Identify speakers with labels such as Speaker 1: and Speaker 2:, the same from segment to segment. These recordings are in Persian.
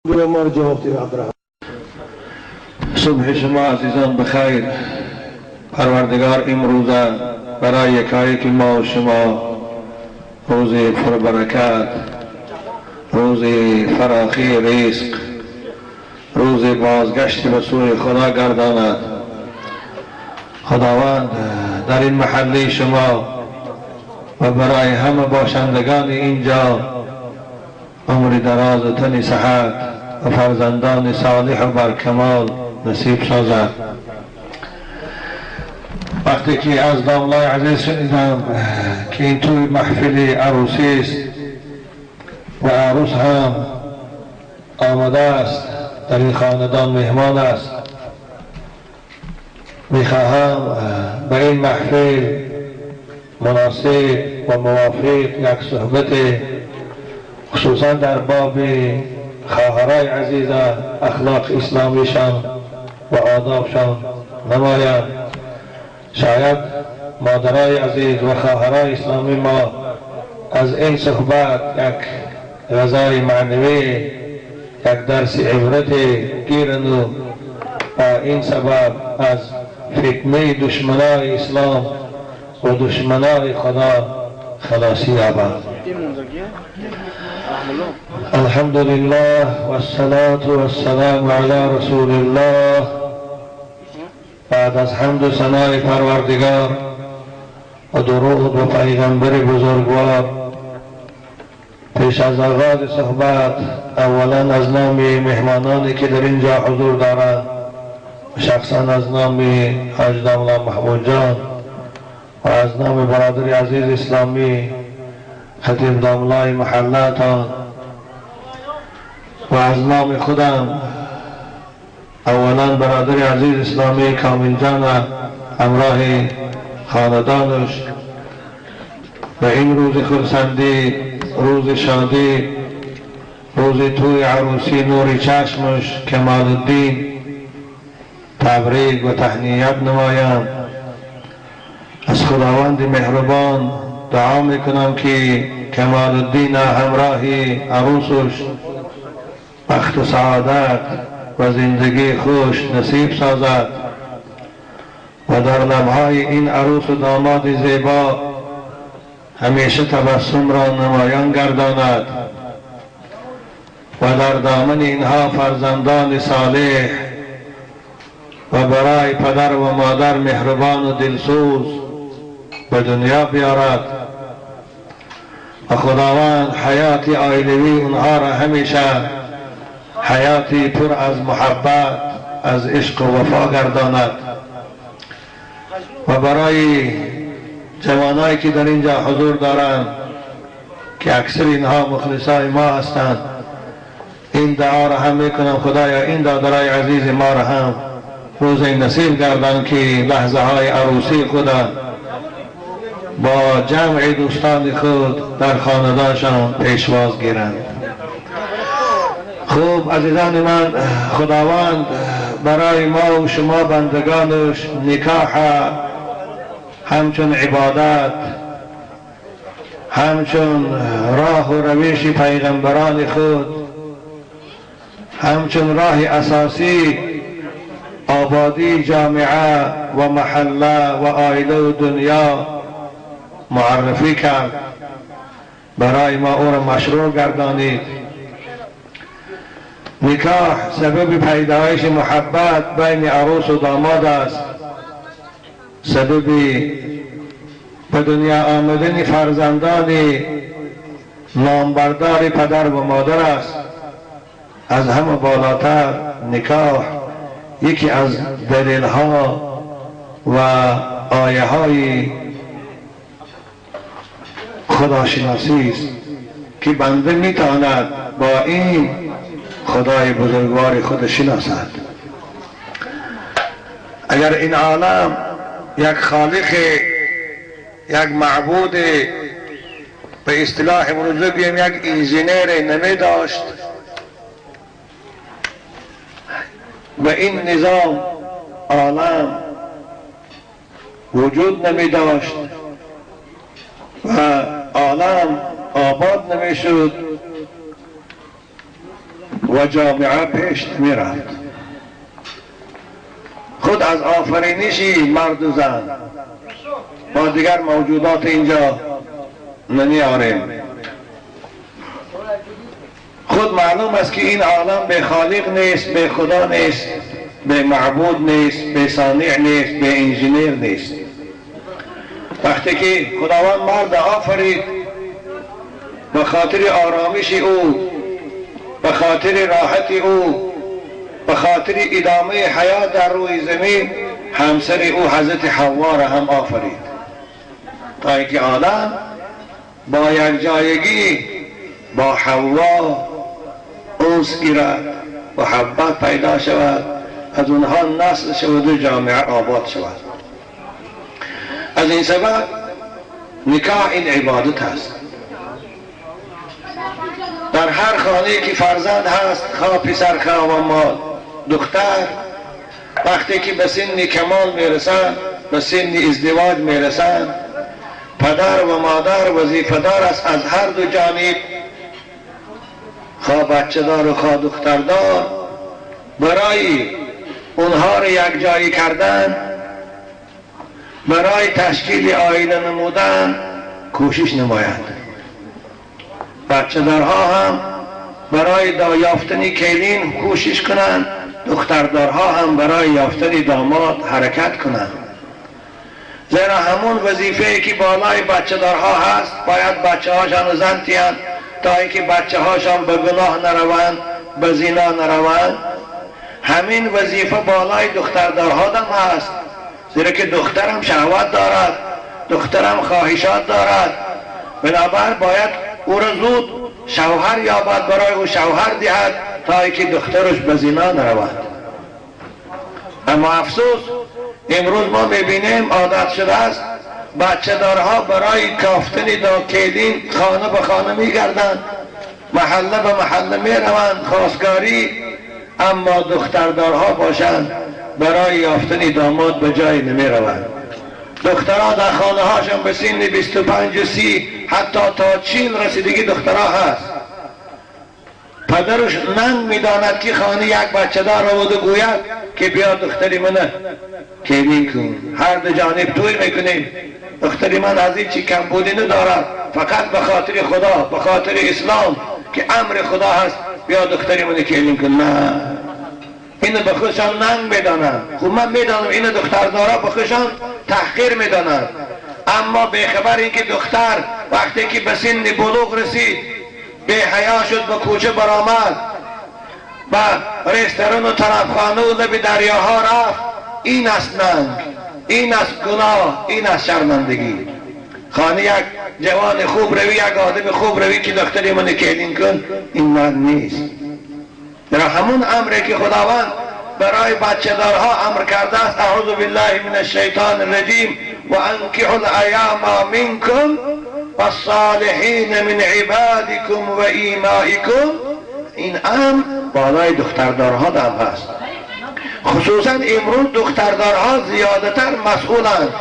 Speaker 1: ما جوابتی عبدالرحمن.
Speaker 2: صبح شما عزیزان بخیر. پروردگار امروزه برای یکایک ما و شما روز پربرکت، روز فراخی رزق، روز بازگشت به سوی خدا گرداند. خداوند در این محله شما و برای همه باشندگان اینجا عمر دراز و تن صحت و فرزندان صالح و برکمال نصیب سازد. وقتی که از داملای عزیز شنیدم که این توی محفل عروسی است و عروس هم آمده است، در این خاندان مهمان است، میخواهم به این محفل مناسب و موافق یک صحبت خصوصا در باب خواهرای عزیز اخلاق اسلامیشان و آدابشان نمایم. شاید مادرای عزیز و خواهرای اسلامی ما از این صحبت یک غذای معنوی، یک درس عبرت گیرند و این سبب از فتنه دشمنای اسلام و دشمنای خدا خلاصی یابند. الحمد لله والصلاة والسلام على رسول الله. بعد از حمد و ثنای پروردگار و درود و پیغمبر بزرگوار، پیش از آغاز صحبت اولا از نام مهمانانی که در اینجا حضور دارند، شخصا از نام حاج داملا محمود جان و از نام برادر عزیز اسلامی خطیب داملای محلاتان و از نام خودم اولا برادر عزیز اسلامی کامل جان همراه خاندانش و این روز خرسندی، روز شادی، روز توی عروسی نور چشمش کمال الدین تبریک و تهنیت نمایم. از خداوند مهربان دعا میکنم که کمال الدین همراهی عروسش بخت و سعادت و زندگی خوش نصیب سازد و در لبهای این عروس و داماد زیبا همیشه تبسم را نمایان گرداند و در دامن اینها فرزندان صالح و برای پدر و مادر مهربان و دلسوز به دنیا بیارد و خداوند حیات عائلوی اونها را همیشه حیاتی پر از محبت، از عشق و وفا گرداند و برای جوانایی که در اینجا حضور دارند که اکثر اینها مخلصای ما هستند، این دعا را هم میکنم خدایا این دادرای عزیز ما را هم روز نصیب گردان که لحظه های عروسی خود با جمع دوستان خود در خاندانشان پیشواز گیرند. خوب عزیزان من، خداوند برای ما و شما بندگانش نکاح همچون عبادت، همچون راه و روش پیغمبران خود، همچون راه اساسی آبادی جامعه و محله و عائله و دنیا معرفی کرد. برای ما او را مشروع گردانید. نکاح سبب پیدایش محبت بین عروس و داماد است، سبب به دنیا آمدن فرزندان نامبردار پدر و مادر است. از همه بالاتر نکاح یکی از دلیل ها و آیه های خداشناسی است که بنده میتواند با این خدای بزرگوار خود شناسد. اگر این عالم یک خالق، یک معبود به اصطلاح امروزه بگیم یک انجینیر نمی داشت و این نظام عالم وجود نمی داشت و عالم آباد نمی شد و جامعه پیش نمیرفت. خود از آفرینشی مرد و زن با دیگر موجودات اینجا نمیاریم. خود معلوم است که این عالم به خالق نیست، به خدا نیست، به معبود نیست، به صانع نیست، به انجینیر نیست. وقتی که خداوند مرد آفرید به خاطر آرامش او، به خاطر راحت او، به خاطر ادامه حیات در روی زمین، همسر او حضرت حوا را هم آفرید تا اینکه آدم با یک جایگی با حوا انس گیرد، محبت پیدا شود، از اونها نسل شود و جامعه آباد شود. از این سبب نکاح این عبادت است. در هر خانه که فرزند هست، خواه پسر خواه دختر، وقتی که به سن کمال میرسند، به سن ازدواج میرسند، پدر و مادر وظیفه دار است از هر دو جانب، خواه بچه دار و خواه دختر دار، برای اونها را یک جایی کردن، برای تشکیل عائله نمودن کوشش نماید. بچه دارها هم برای یافتن کلین کوشش کنند، دختردارها هم برای یافتن داماد حرکت کنند. زیرا همون وظیفه‌ای که بالای بچه دارها هست باید بچه هاشان زن تیند تا اینکه بچه هاشان به گناه نروند، به زنا نروند. همین وظیفه بالای دختردارها هم هست، زیرا که دخترم شهوت دارد، دخترم خواهشات دارد، بنابر باید او را زود شوهر یابد، برای او شوهر دهد تا اینکه دخترش به زنا نرود. اما افسوس امروز ما میبینیم عادت شده است بچه دارها برای کافتن کیدین خانه به خانه میگردند، محله به محله میروند خواستگاری، اما دختردارها باشند برای یافتن داماد به جای نمیروند. دخترها در خانه هاشون به سن 25 و 30 حتی تا 40 رسیدگی دخترها هست. پدرش ننگ میداند که خانه یک بچه دار رو و گوید که بیا دختری من کیدین کن، هر دو جانب توی میکنیم، دختری من از این چی کم بودی ندارد، فقط به خاطر خدا، به خاطر اسلام که امر خدا هست بیا دختری من کیدین کن. نه، اینو به خودشان ننگ میدانند. خب من میدانم اینو دختردارا به خودشان تحقیر میدانند، اما به خبر اینکه دختر وقتی که به سن بلوغ رسید به حیا شد، به کوچه برآمد، به رستوران و طرفخانه و لب دریاها رفت، این است ننگ، این است گناه، این است شرمندگی. خانه یک جوان خوب روی، یک آدم خوب روی که دختری من کیدین کن، این ننگ نیست. در همون امری که خداوند برای بچه دارها امر کرده است، اعوذ بالله من الشیطان الرجیم و انکحوا الایام منکم والصالحین من عبادکم و ایمائکم، این امر بالای دختردارها هم هست. خصوصا امروز دختردارها زیادتر مسئولند،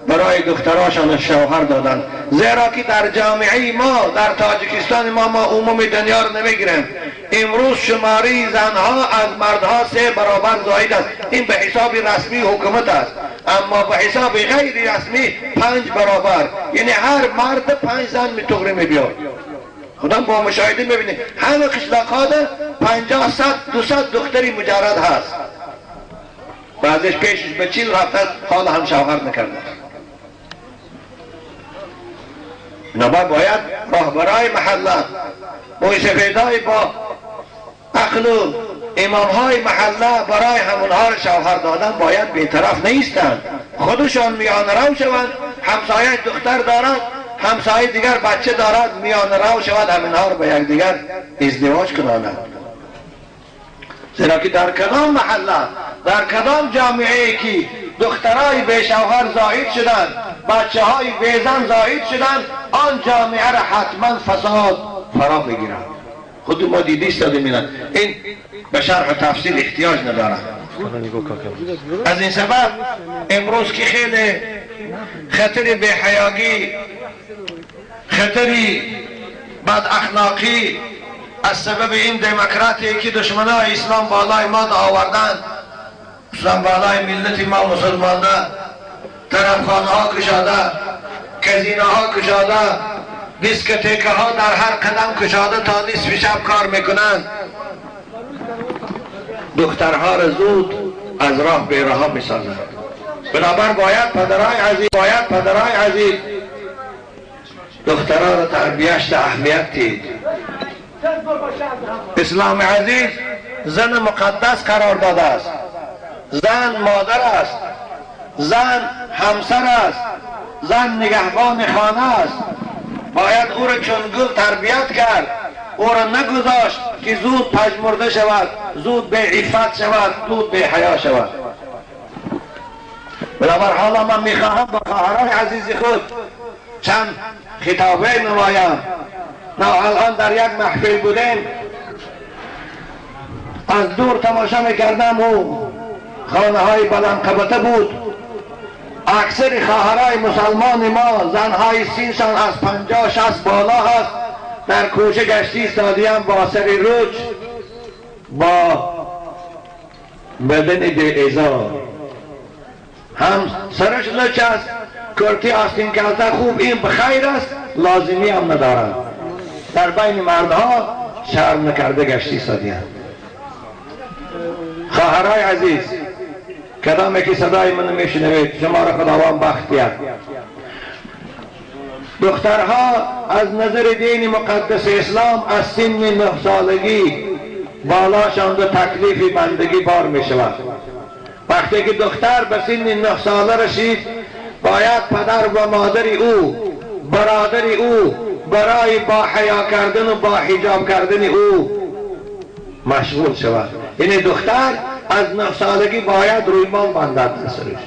Speaker 2: برای دختراشان شوهر دادن، زیرا که در جامعه ما در تاجیکستان ما عموم دنیا رو نمیگیریم. امروز شماری زنها از مردها 3 برابر زاید است. این به حساب رسمی حکومت است، اما به حساب غیر رسمی 5 برابر، یعنی هر مرد 5 زن میتوقری میبیاد. خدا با مشاهده میبینه همه قشلاق‌ها 50 100 200 دختری مجرد هست، بعضش پیشش به 40 رفته حال هم شوهر نکرده. بنابر باید راهبرای محله، موسیقیدای با عقل و امامهای محله برای همونها را شوهر دادن باید بی‌طرف نیستند، خودشان میان رو شوند. همسایه دختر دارد، همسایه دیگر بچه دارد، میان رو شود همینها را به یک دیگر ازدواج کنند. زیرا که در کدام محله، در کدام جامعه که دخترای به شوهر زاید شدند، بچه های به زن زاید شدند، آن جامعه را حتما فساد فرا بگیرد. خود ما دیدیست داده میدن، این به شرح تفصیل احتیاج ندارد. از این سبب امروز که خیلی خطر به حیاگی، خطری بد اخلاقی از سبب این دموکراتی که دشمنای اسلام بالای ما آوردن، اسلام بالای ملت ما مسلمان طرفخانه ها کشاده، کزینه ها کشاده، دیسکوتیک ها در هر قدم کشاده تا نصف شب کار میکنند. دخترها را زود از راه بی‌رها میسازند. بنابر باید پدرای عزیز دخترها را تربیتش اهمیت دید. اسلام عزیز زن مقدس قرار داده است. زن مادر است، زن همسر است، زن نگهبان خانه است. باید او را چون گل تربیت کرد، او را نگذاشت که زود پژمرده شود، زود به عفت شود، زود به حیا شود. بنابر حالا من میخواهم با خواهران عزیز خود چند خطابه نمایم. الان در یک محفل بودیم، از دور تماشا میکردم و خانه های بلند قبطه بود. اکثر خواهرای مسلمان ما زنهای سینشان از 50-60 بالا هست، در کوچه گشتی ایستادیم با سر روج، با بدن دیزار، هم سرش لچ است، کرتی آستین کرده خوب، این بخیر است، لازمی هم ندارد. در بین مردها شرم نکرده گشتی ایستادیم. خواهرای عزیز، کدام که صدای من میشنوید، شما را خداوند بخت دهد. دخترها از نظر دین مقدس اسلام از سن 9 سالگی بالاشان به تکلیف بندگی بار می شود. وقتی که دختر به سن 9 ساله رسید، باید پدر و مادر او، برادر او برای با حیا کردن و با حجاب کردن او مشغول شود. یعنی دختر از 9 سالگی باید رویمال بندد سرش.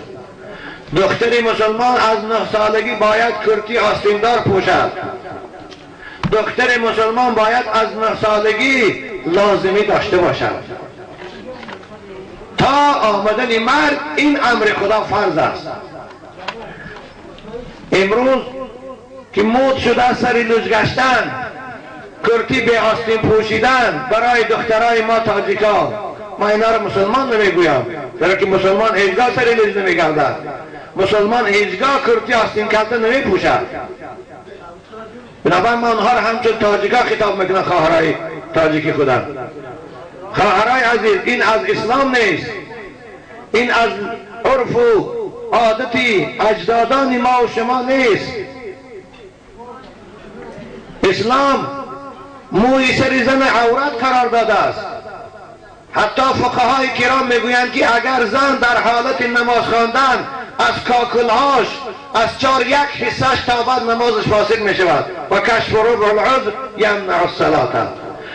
Speaker 2: دختر مسلمان از 9 سالگی باید کرتی آستیندار پوشد. دختر مسلمان باید از 9 سالگی لازمی داشته باشد. تا آمدن مرد این امر خدا فرض است. امروز که مد شده سری لوچ گشتن، کرتی به آستین پوشیدن برای دخترای ما تاجیکا، ما اینا را مسلمان نمیگویم، برای که مسلمان هیچگاه سری لوچ نمیگردد، مسلمان هیچگاه کرتی آستین کرده نمیپوشد. بنابراین ما آنها را همچون تاجیکا خطاب میکنن، خواهرای تاجیکی خودم. خواهرای عزیز، این از اسلام نیست، این از عرف و عادتی اجدادان ما و شما نیست. اسلام موی سر زن عورت قرار داده است. حتی فقهای کرام میگویند که اگر زن در حالت نماز خواندن از کاکلهاش از 4 حصهش تابد نمازش فاسد می شود و کشف ربع العضو یمنع الصلاة.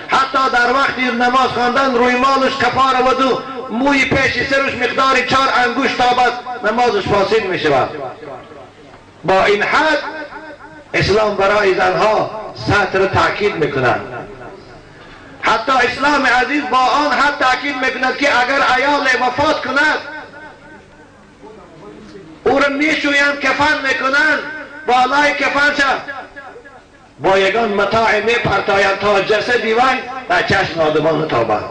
Speaker 2: حتی در وقتی نماز خواندن روی مالش کفاره و دو موی پیش سرش مقدار 4 انگشت تابد نمازش فاسد می شود. با این حد اسلام برای زنها سطر تاکید میکنند. حتی اسلام عزیز با آن حد تاکید میکند که اگر ایال وفات کند او را میشویند، کفن میکنند، بالای کفنش با یگان متاع میپرتایند تا جسد وی در چشم آدمان نتابد.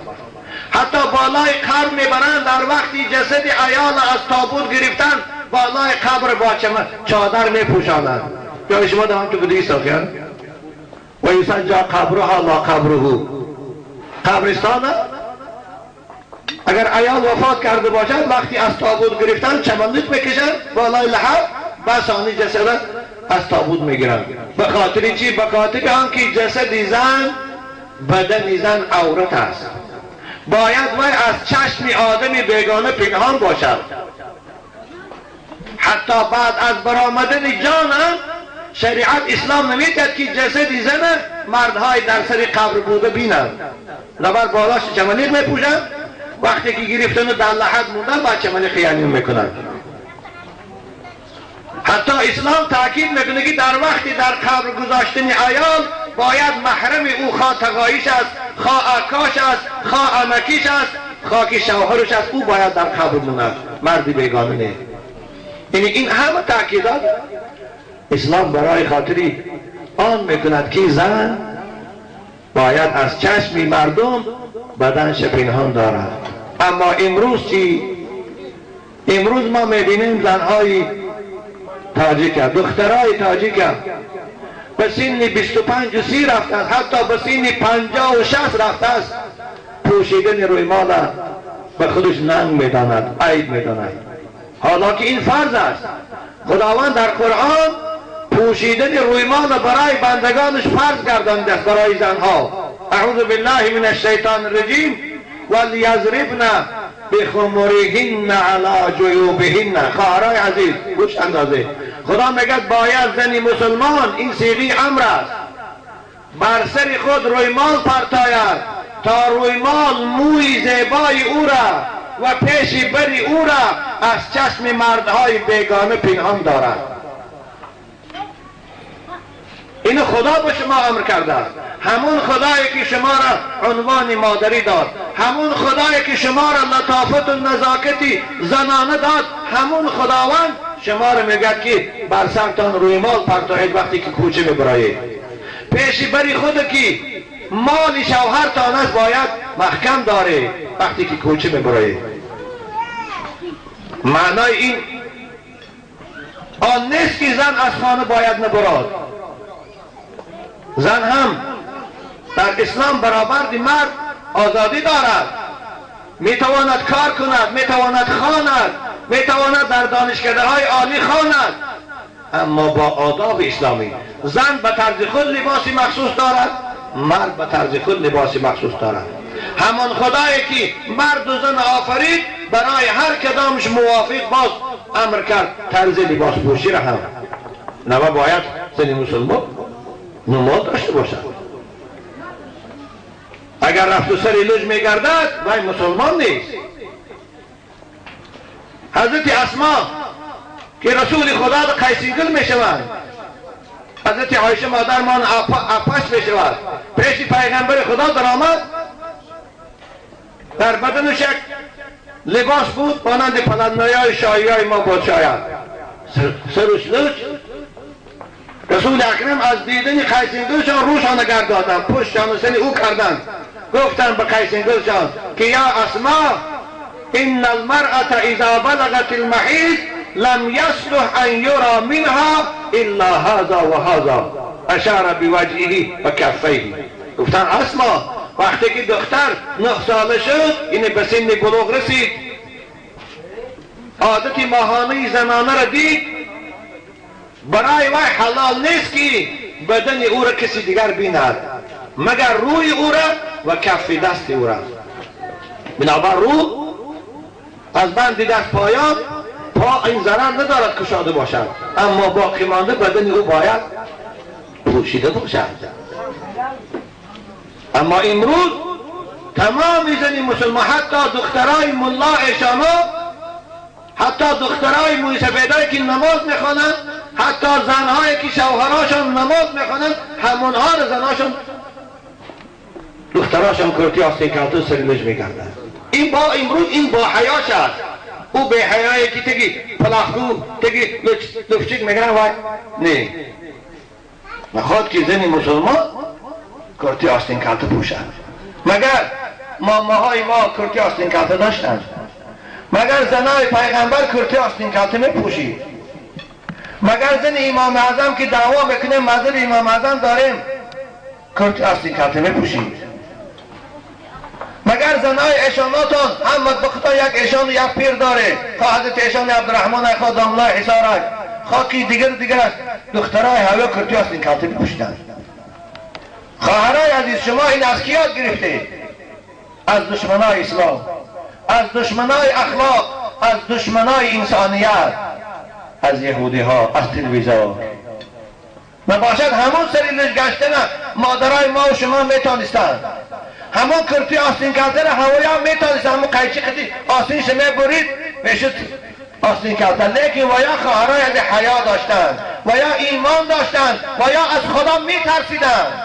Speaker 2: حتی بالای قبر میبرند، در وقتی جسد ایال از تابوت گرفتن بالای قبر با چادر میپوشانند. یا شما در هم تو بدهی ساخیان و یسجا قبرها لا قبره، قبرستان اگر ایال وفات کرده باشد وقتی از تابوت گرفتن چمندک میکشند بالای لحاف، بس آنی جسد از تابوت میگیرند. به خاطر چی؟ به خاطر آنکه جسد زن، بدن زن عورت است، باید وی از چشم آدمی بیگانه پنهان باشد. حتی بعد از برآمدن جان شریعت اسلام نمیدهد که جسد زن مردهای در سر قبر بوده بینند، لبر بالاش چمنی میپوشند، وقتی که گرفتن در لحد موندن با چمنی خیانی میکنند. حتی اسلام تاکید میکنه که در وقتی در قبر گذاشتن ایال باید محرم او خواه تقایش است، خواه آکاش است، خواه آمکیش است، خواه که شوهرش است، او باید در قبر موند، مردی بیگانه نه. یعنی این همه تاکیدات اسلام برای خاطری آن میکند که زن باید از چشم مردم بدنش پنهان دارد. اما امروز چی؟ امروز ما میبینیم زنهای تاجیک، دخترای تاجیک به سن 25 و 30 رفته است، حتی به سن 50 و 60 رفته است، پوشیدن رویمال به خودش ننگ میداند، عیب میداند، حالا که این فرض است. خداوند در قرآن پوشیدن رویمال برای بندگانش فرض گردانده است برای زنها. اعوذ بالله من الشیطان الرجیم ولیضربن بخمرهن علی جیوبهن. خواهرای عزیز گوش اندازه، خدا میگه باید زن مسلمان، این صیغه امر است، بر سر خود رویمال پرتاید تا رویمال موی زیبای او را و پیش بری او را از چشم مردهای بیگانه پنهان دارد. اینو خدا به شما امر کرده است. همون خدایی که شما را عنوان مادری داد، همون خدایی که شما را لطافت و نزاکتی زنانه داد، همون خداوند شما را میگه که بر سرتان رویمال پرتایید وقتی که کوچه میبرایید. پیش بری خود که مال شوهرتان است باید محکم داره وقتی که کوچه میبرایید. معنای این آن نیست که زن از خانه باید نبراد. زن هم در اسلام برابر مرد آزادی دارد، میتواند کار کند، میتواند خواند، میتواند در دانشکده های عالی خواند، اما با آداب اسلامی. زن به طرز خود لباسی مخصوص دارد، مرد به طرز خود لباسی مخصوص دارد. همان خدایی که مرد و زن آفرید برای هر کدامش موافق باز امر کرد طرز لباس پوشی را هم. نبا باید زن مسلمان نماد داشته باشد. اگر رفت و سری لج میگردد وای مسلمان نیست. حضرت اسما که رسول خدا در قیسیدل میشوند، حضرت عایشه مادرمان اپش میشود، پیش پیغمبر خدا در آمد، در بدنش یک لباس بود مانند پلندای شاهی های ما بادشاهان، سرش لج. رسول اکرم از دیدن قیسینگلشان روشان نگرداندن، پشتشان سن او کردند، گفتن به قیسینگلشان که یا اسما ان المرأة اذا بلغت المحیض لم يصلح ان یرا منها الا هذا و هذا، اشار بوجهه و کفیه. گفتن اسما وقتی که دختر 9 ساله شد، یعنی به سن بلوغ رسید، عادت ماهانه زنانه را دید، برای وی حلال نیست که بدن او را کسی دیگر بیند مگر روی او را و کف دست او را. بنابر رو از بند دست پایان پا این ضرر ندارد کشاده باشد، اما باقی مانده بدن او باید پوشیده باشد. اما امروز تمام زن مسلمان، حتی دخترای ملا ایشانا، حتی دخترای موی سفیدایی که نماز میخوانند، حتی زنهایی که شوهراشان نماز میخوانند، همونها را زنهاشان دختراشان کرتی آستین کالتو سرلج میگردند. این با امروز این با حیاش است. او به حیایی که تگی پلاخو تگی لفچک میگرن وای نه، نخواد که زن مسلمان کرتی آستین کالتو پوشد. مگر ماماهای ما کرتی آستین کالتو داشتند؟ مگر زنای پیغمبر کرتی آستین کالتو میپوشید؟ مگر زن امام اعظم که دعوا میکنه مذهب امام اعظم داریم کرتی آستین کالتو میپوشید؟ مگر زنای ایشاناتون هم مطبختا یک ایشان و یک پیر داره، خواه حضرت ایشان عبدالرحمن خواه داملای حسارک خواه که دیگر است، دخترای هوا کرتی آستین کالتو میپوشیدند. خواهرای عزیز شما این از کی یاد گرفته؟ از دشمنای اسلام، از دشمنای اخلاق، از دشمنای انسانیت، از یهودی ها، از تلویزیون. نباشد همون سری لجگشتن مادرای ما و شما میتانستند، همون کرتی آستین کالتر هوایی هم میتانستند، همون قیچی خدی آستین شما برید میشد آستین کالتر. لیکن ویا خواهرای از حیا داشتند، ویا ایمان داشتند، ویا از خدا میترسیدند،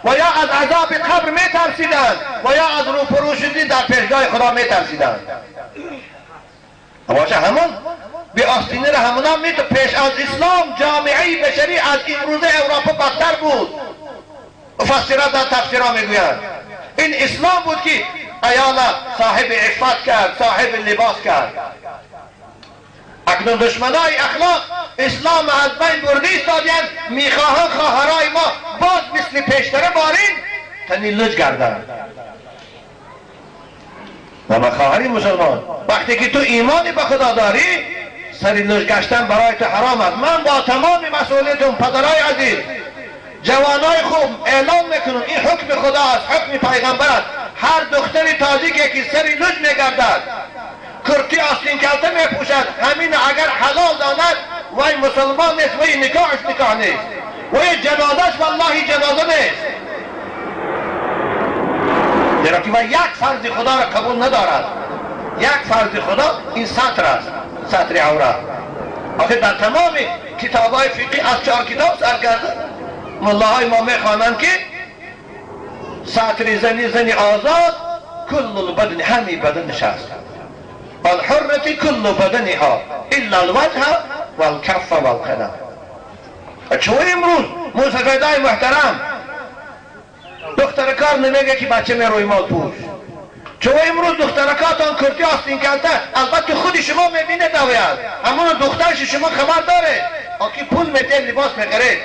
Speaker 2: ویا از عذاب قبر میترسیدند، ویا از روپروشیدن در پیشگاه خدا میترسیدند. باشه همون به آستینه را همونا میتو. پیش از اسلام جامعه بشری از امروز اروپا بدتر بود. مفسرات در تفسیرها میگویند این اسلام بود که ایال صاحب عفت کرد، صاحب لباس کرد. اکنون دشمنای اخلاق اسلام از بین برده ایستادند، میخواهند خواهرای ما باز مثل پیشتره بارین تنی لج گردند. و خواهری مسلمان، وقتی که تو ایمانی به خدا داری سری لج گشتن برای تو حرام است. من با تمام مسئولیتم پدرای عزیز، جوانای خوب اعلام میکنم این حکم خدا است، حکم پیغمبر است. هر دختری تاجیکی که سری لج میگردد، کرتی آستین کلته میپوشد، همین اگر حلال داند وی مسلمان نیست، وی نکاحش نکاح نیست، وی جنازش والله جنازه نیست، زیرا که وی یک فرض خدا را قبول ندارد. یک فرض خدا این سطر است، سطر عورت. آخه در تمام کتاب‌های فقهی از 4 کتاب سر کرده ملاهای ما میخوانند که سطر زنی آزاد کل البدن، همی بدنش است، الحرة كل بدنها الا الوجه والكف والقدم. چون امروز موسیقیدای محترم دخترکار نمیگه که بچه می رویمال پوش. چون امروز دخترکاتان کرتی آستین کلته، البته خود شما میبینه دوید، همون دخترش شما خبر داره، آکی پول میده لباس میخرید،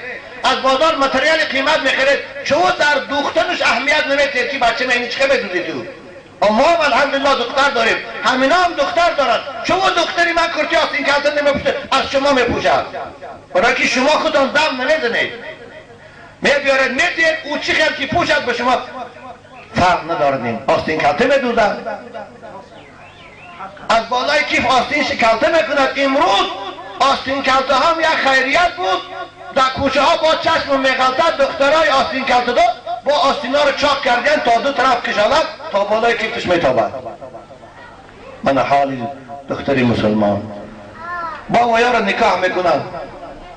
Speaker 2: از بازار متریال قیمت میخرید، چون در دخترش اهمیت نمیده که بچه می چه بدودی تو. ما هم الحمدلله دختر داریم، همینا هم دختر دارن. شما دختری من کرتی آستین کلته نمیپوشه، از شما میپوشد، برای که شما خودتان دم نمیزنید، میبیارید میدید او چی خیلی که پوشد به شما فرق نداردین. آستین کلته میدوزد، از بالای کیف آستین کلته میکند. امروز آستین کلته هم یک خیریت بود، در کوچه ها با چشم میغلطد دخترای آستین کلته دار با آستینا رو چاک کردن تا دو طرف کشاند تا بالای کیفش میتابد. من حال دختری مسلمان با ویا رو نکاح میکنن،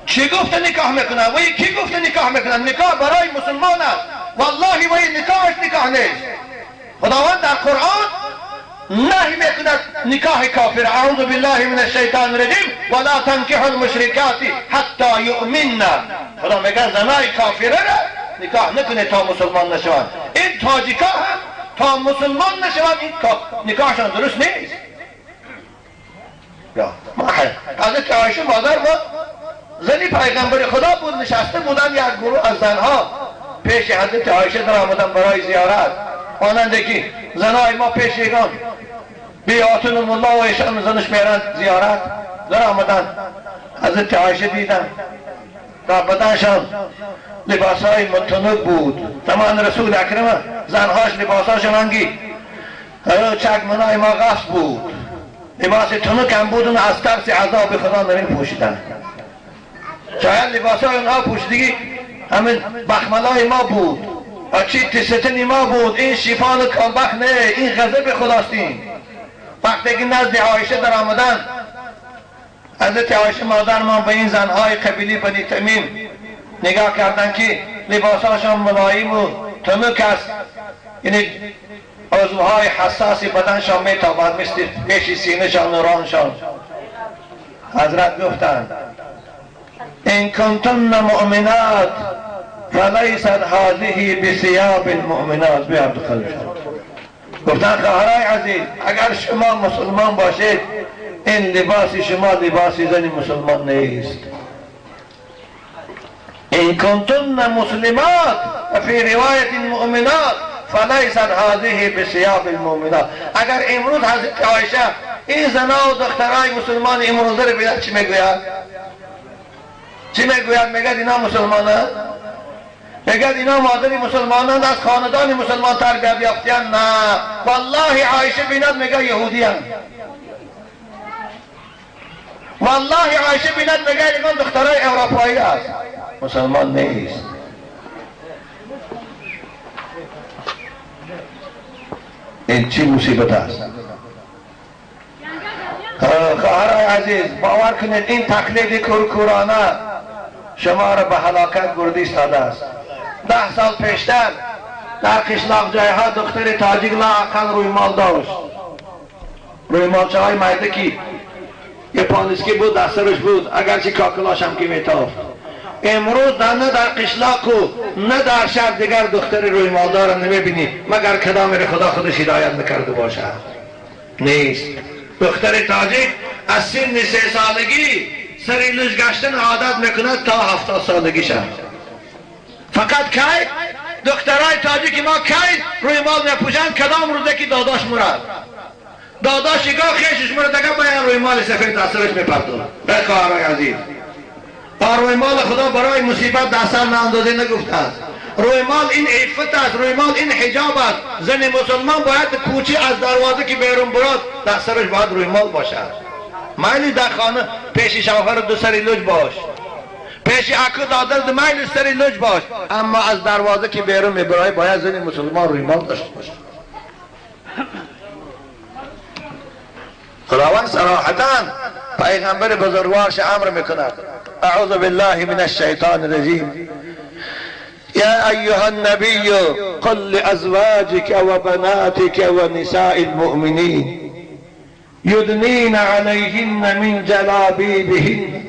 Speaker 2: چی گفته نکاح میکنن؟ وی کی گفته نکاح میکنن؟ نکاح برای مسلمان است، والله وی نکاحش نکاح نیست. خداوند در قرآن نهی میکند نکاح کافر، اعوذ بالله من الشیطان الرجیم ولا تنکحوا المشرکات حتی یؤمنن. خدا میگه زنای کافره را نکاح نکنه تا مسلمان نشوند. این تاجیکا هم تا مسلمان نشوند این نکاحشان درست نیست. یا حضرت عایشه مادر ما زنی پیغمبر خدا بود، نشسته بودن یک گروه از زنها پیش حضرت عایشه در آمدن برای زیارت، ماننده که زنای ما پیش ایران بیاتون الله و ایشان زنش میرن زیارت، در آمدن حضرت عایشه دیدن در بدنشان لباسهای متنوع بود. زمان رسول اکرم زنهاش لباسهاشون هنگی چکمنای ما غصب بود، لباس تنوع هم بود، از ترس عذاب خدا نمی پوشیدن. شاید لباسهای اونها پوشیدگی همین بخملای ما بود، چی تستنی ما بود. این شیفان کامبخ نه، این غضب خداستین. وقتی که نزد عایشه در آمدن، حضرت عایشه مادر ما به این زنهای قبیلی بنی تمیم نگاه کردن که لباساشان ملایم و تنوک است، یعنی عضوهای حساس بدنشان میتابد مثل پیش سینهشان و رانشان. حضرت گفتند این کنتن مؤمنات فلیست هذه بثياب المؤمنات. بیاد دخلشان گفتن خواهرای عزیز اگر شما مسلمان باشید این لباس شما لباس زن مسلمان نیست. این کنتن مسلمات فی روایت مؤمنات فلیست هذه بثياب المؤمنات. اگر امروز حضرت عایشه این زنا و دخترای مسلمان امروزه رو بیاد چی میگوید؟ چی میگوید؟ میگه اینا مسلمانه، میگه اینا مادری مسلمانان از خاندان مسلمان تربیت یافتیان. نه والله عایشه بیند میگه یهودیان، والله عایشه بیند میگه اینا دخترای اروپایی است، مسلمان نیست. این چی مصیبت است؟ خواهرای عزیز باور کنید این تقلید کورکورانه شما را به هلاکت برده ایستاده است. 10 سال پیشتر در قشلاق جایها دختر تاجیک لااقل روی مال داشت، روی مالچه های مایده که یه پانسکی بود در سرش بود، اگرچه کاکلاش هم که میتافت. امروز نه در قشلاق و نه در شهر دیگر دختری روی مادار نمیبینی مگر کدام خدا خودش هدایت نکرده باشد. نیست. دختر تاجیک از سن 3 سالگی سری لوچ گشتن عادت میکند تا 70 سالگی شد. فقط کی دخترای تاجیک ما کی روی مال میپوشند کدام روزه که داداش مرد، داداش گاه خیشش مرد دیگه باید روی مال سفید دسترش میپردون. بخواهرای عزیز، روی مال خدا برای مصیبت دستر ناندازی نگفته است. روی مال این عفت است، روی مال این حجاب است. زن مسلمان باید کوچی از دروازه که بیرون براد دسترش باید روی مال باشد. مایلی در خانه پیش شوهر دو سری لوچ باش، پیش اکو دادر مایل سری لوچ باش، اما از دروازه که بیرون میبرای باید زن مسلمان روی مال داشته باشه. خداوند صراحتاً پیغمبر بزرگوارش امر میکند: اعوذ بالله من الشیطان الرجیم. یا ایها النبی قل لازواجک و بناتک و نساء المؤمنین یدنین علیهن من جلابیبهن.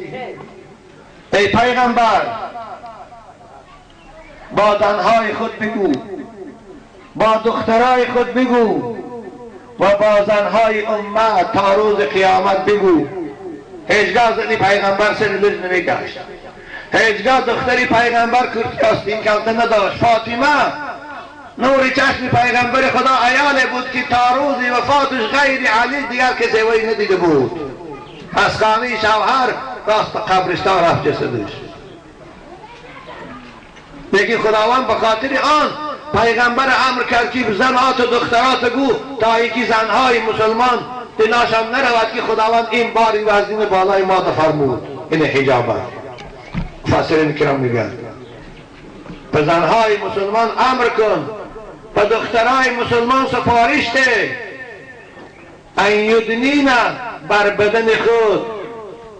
Speaker 2: ای پیغمبر با زنهای خود بگو، با دخترای خود بگو و با زنهای امت تا روز قیامت بگو. هیچگاه زنی پیغمبر سر لوچ نمیگشت، هیچگاه دختری پیغمبر کرتی آستین کلته نداشت. فاطمه نور چشم پیغمبر خدا عیال بود که تا روز وفاتش غیر علی دیگر کسی وی ندیده بود. از خانه شوهر راست قبرستان رفت جسدش. لیکن خداوند به خاطر آن پیغمبر امر کرد که زنات و دخترات گو تا یکی زنهای مسلمان دلاشان نرود که خداوند این باری وزین بالای ما فرمود. این حجاب است. مفسرین کرام میگن به زنهای مسلمان امر کن، به دخترهای مسلمان سفارش ده ان یدنین بر بدن خود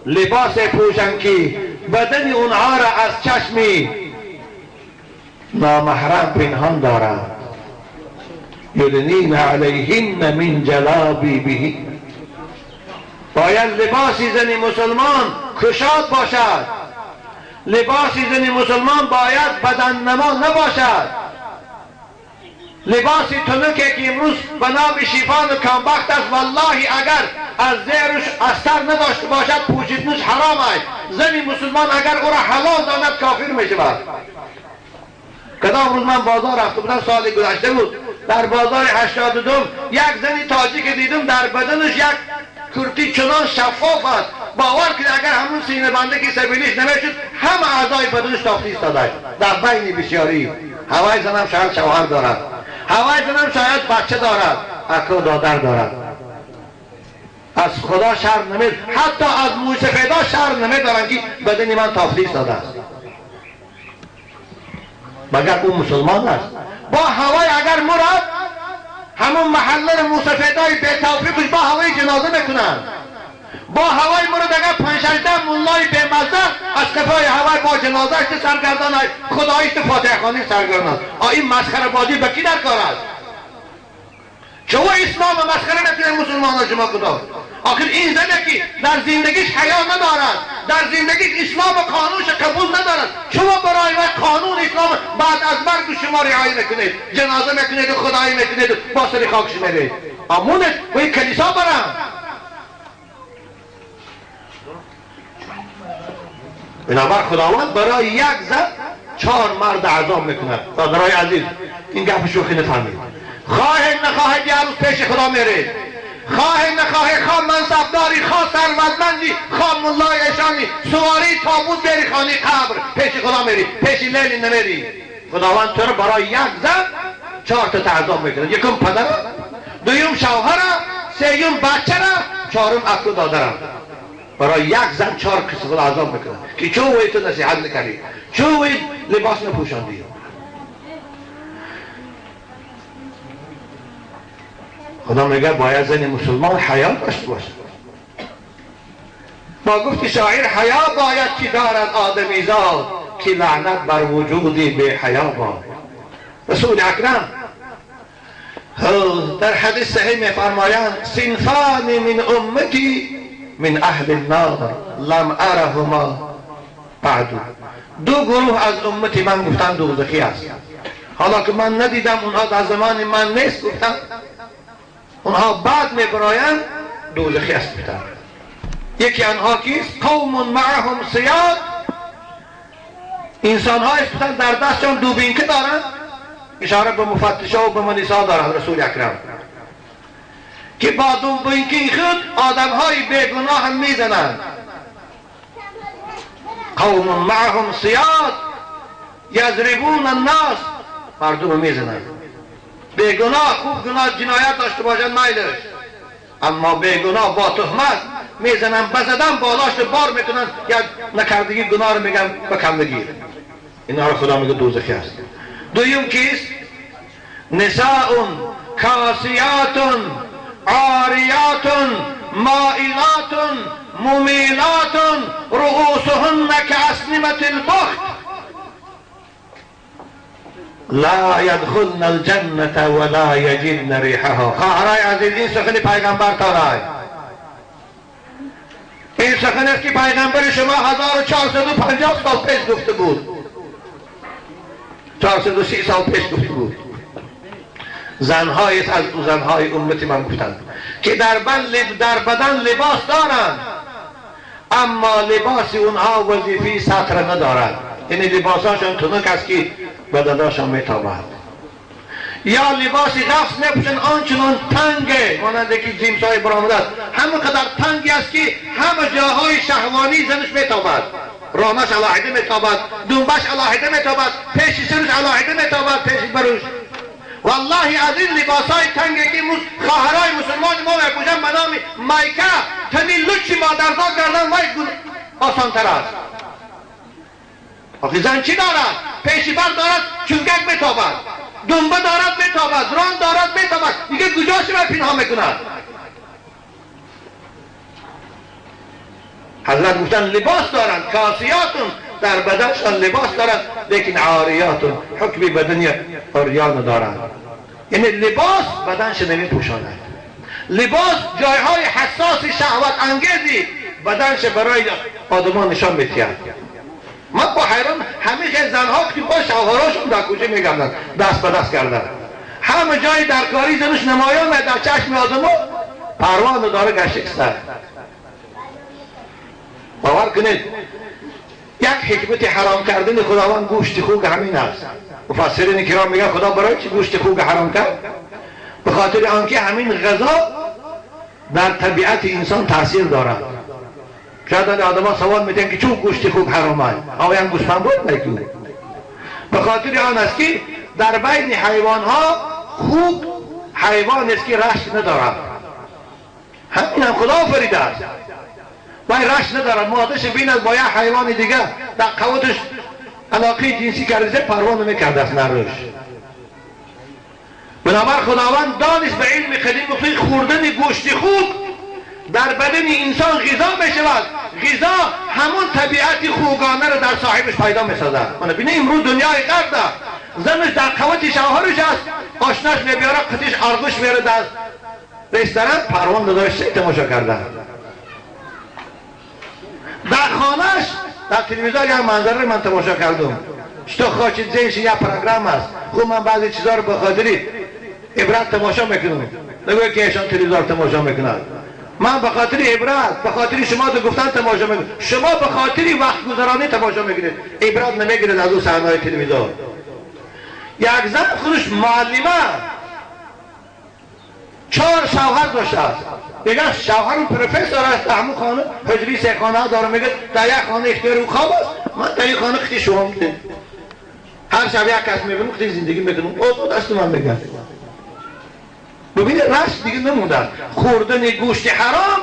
Speaker 2: لباس پوشن که بدن اونها را از چشمی نامحرم پنهان دارند. یدنین علیهن من جلابیبهن. باید لباسی زن مسلمان کشاد باشد، لباسی زن مسلمان باید بدن نما نباشد. لباسی تنکی که امروز به نام شیفان و کامبخت است، والله اگر از زیرش اثر نداشته باشد پوشیدنش حرام است. زن مسلمان اگر او را حلال داند کافر میشود. کدام روز من بازار رفته بودم، سال گذشته بود، در بازار 82 یک زنی تاجیک دیدم در بدنش یک کرتی چنان شفاف است باور که اگر همون سینه بنده که سبیلیش نمیشد همه اعضای بدنش تافت ایستاده در بین بسیاری. هوای زنم شاید شوهر دارد، هوای زنم شاید بچه دارد، اکو دادر دارد. از خدا شر نمید، حتی از موسفیدا شر نمیدارن که بدن من تافت ایستاده است. مگر اون مسلمان است؟ با هوای اگر مرد همون محله موسفیدای به توفیقش با هوای جنازه میکنن. با هوای مرد اگر 5-6 مولای به مزه از کفای هوای با جنازهش سرگردان های خدایش فاتحه خوانی سرگردان. این مسخره بازی به کی در کار است؟ چه اسلام مسخره نکنه مسلمان ها شما خدا؟ آخر این زنه که در زندگیش حیا ندارد، در زندگیش اسلام و قانونش قبول ندارد، شما برای وقت قانون اسلام بعد از مرگ شما رعایت میکنید، جنازه میکنید و خدایی میکنید و با سر خاکش میرید. امونت و این کلیسا برم. بنابر خداوند برای یک زن 4 مرد عذاب میکند. برای عزیز این گپ شوخی نفهمید. خواهید نخواهید یه روز پیش خدا میرید، خواهید نخواهید، خواه منصبداری، خواه ثروتمندی، خواه ملای اشانی، سواری تابوت بری خانه قبر پیش خدا میری، پیش لیلی نمیری. خداوند تو رو برای یک زن 4 تا عذاب میکند. یکم پدر، دویم شوهر، سوم بچه را، چهارم اکو دادرم. برای یک زن 4 قسم عذاب میکنه که چون وی تو نصیحت نکردی، چون وی لباس نپوشاندی. خدا میگه باید زن مسلمان حیا داشته باشه. با گفت شاعر حیا باید که دارد آدمیزاد که لعنت بر وجودی به حیا باد. رسول اکرم در حدیث صحیح میفرمایند صنفان من امتی من اهل النار لم ارهما بعد. دو گروه از امتی من گفتن دوزخی است. حالا که من ندیدم، اونها در زمان من نیست، گفتن اونها بعد میبرایند دوزخی است گفتن. یکی آنها کیست؟ قوم معهم سیاد، انسان ها گفتن در دستشان دوبینکه دارند، اشاره به مفتشه و به منیسا دارند رسول اکرم، که با دوبینکه خود آدم های بیگناه هم میزنند. قوم معهم سیاد یضربون الناس، مردم میزنند. بیگناه خوب گناه جنایت داشته باشند میلش، اما بیگناه با تهمت میزنن، بزدن بالاش بار میکنن، یا نکردگی گناه رو میگن بکم بگیر. اینا رو خدا میگه دوزخی است. دویم کیست؟ نساء کاسیات عاریات مائلات ممیلات رؤوسهن کاسنمة البخت لا يدخلن الجنة ولا يجدن ریحها. خواهرای عزیز، این سخن پیغمبر تارای، این سخن است که پیغمبر شما 1450 سال پیش گفته بود، 430 سال پیش گفته بود. زنهایی از زنهای امتی من گفتند که در بدن لباس دارند، اما لباس اونها وظیفی سطر ندارد، یعنی لباساشون تنک است که بدنشان میتابد، یا لباسی غفص میپوشن آنچنان تنگه، ماننده که جیمس های برآمده است، همه قدر تنگی است که همه جاهای شهوانی زنش میتابد، رانش علاهده میتابد، دنبش علاهده میتابد، پیش سرش علاهده میتابد، پیش بروش. والله از این لباس های تنگه که خواهرای مسلمان ما میپوشن به نام مایکه، تنی لچی مادرزاد کردن وای آسان تر است. آخی زن چی دارد؟ پیشی بر دارد چونگک میتابد، دنبه دارد میتابد، ران دارد میتابد، دیگه کجاش رو پنهان میکند؟ حضرت گفتن لباس دارند، کاسیاتون در بدنشان لباس دارند، لیکن عاریاتون حکمی بدنی عریان دارند، یعنی لباس بدنش نمیپوشاند. لباس جایهای حساس شهوت انگیزی بدنش برای آدمان نشان میدهد. من با حیران همیشه زنها که با شوهراشون در کوچه میگردن دست به دست کردن، همه جای در کاری زنش نمایان در چشم آدمو پروانه داره گشتکستر. باور کنید یک حکمت حرام کردن خداوند گوشت خوک همین است. مفسرین کرام میگن خدا برای چی گوشت خوک حرام کرد؟ به خاطر آنکه همین غذا در طبیعت انسان تاثیر دارد. شاید آدم سوال میتن که چون گوشت خوک حرامه؟ آیا گوسفند بود نکن؟ به خاطر آن است که در بین حیوان ها خوک حیوان است که رشت ندارد. همین هم خدا آفریده است. باید رشت ندارد، مادش بیند با یک حیوان دیگه در قوتش علاقه جنسی کرده پروانه میکرده است نروش. بنابر خداوند دانست به علم قدیم مخصوص خوردن گوشت خوک در بدن انسان غذا میشود. غذا همون طبیعت خوگانه رو در صاحبش پیدا میسازد. من بینه امروز دنیای غرب زنش در قوت شوهرش است، آشناش میبیاره قطعش آرگوش میره در رستوران پروان ندارش تماشا کرده. در خانهش در تلویزیون یک منظره من تماشا کردم، شتو خواهد زیش یک پروگرام است. خوب من بعضی چیزا رو به خاطری عبرت تماشا میکنم، نگوی که ایشان تلویزیون تماشا میکنند. من به خاطر عبرت، به خاطر شما دو گفتن تماشا میکنم. شما به خاطر وقت گذرانی تماشا میکنید، عبرت نمیگیرید از اون صحنه‌های تلویزیون. یک زن خودش معلمه 4 شوهر داشته است. دیگه شوهر پروفسور است، همون خانه حجری 3 خانه داره، میگه در یک خانه اختیار او خواب است، من در یک خانه خیلی شما میدم. هر شب یک کس میبینم خیلی زندگی میکنم، او دست من میگه. ببینید رشت دیگه نموندن. خوردن گوشت حرام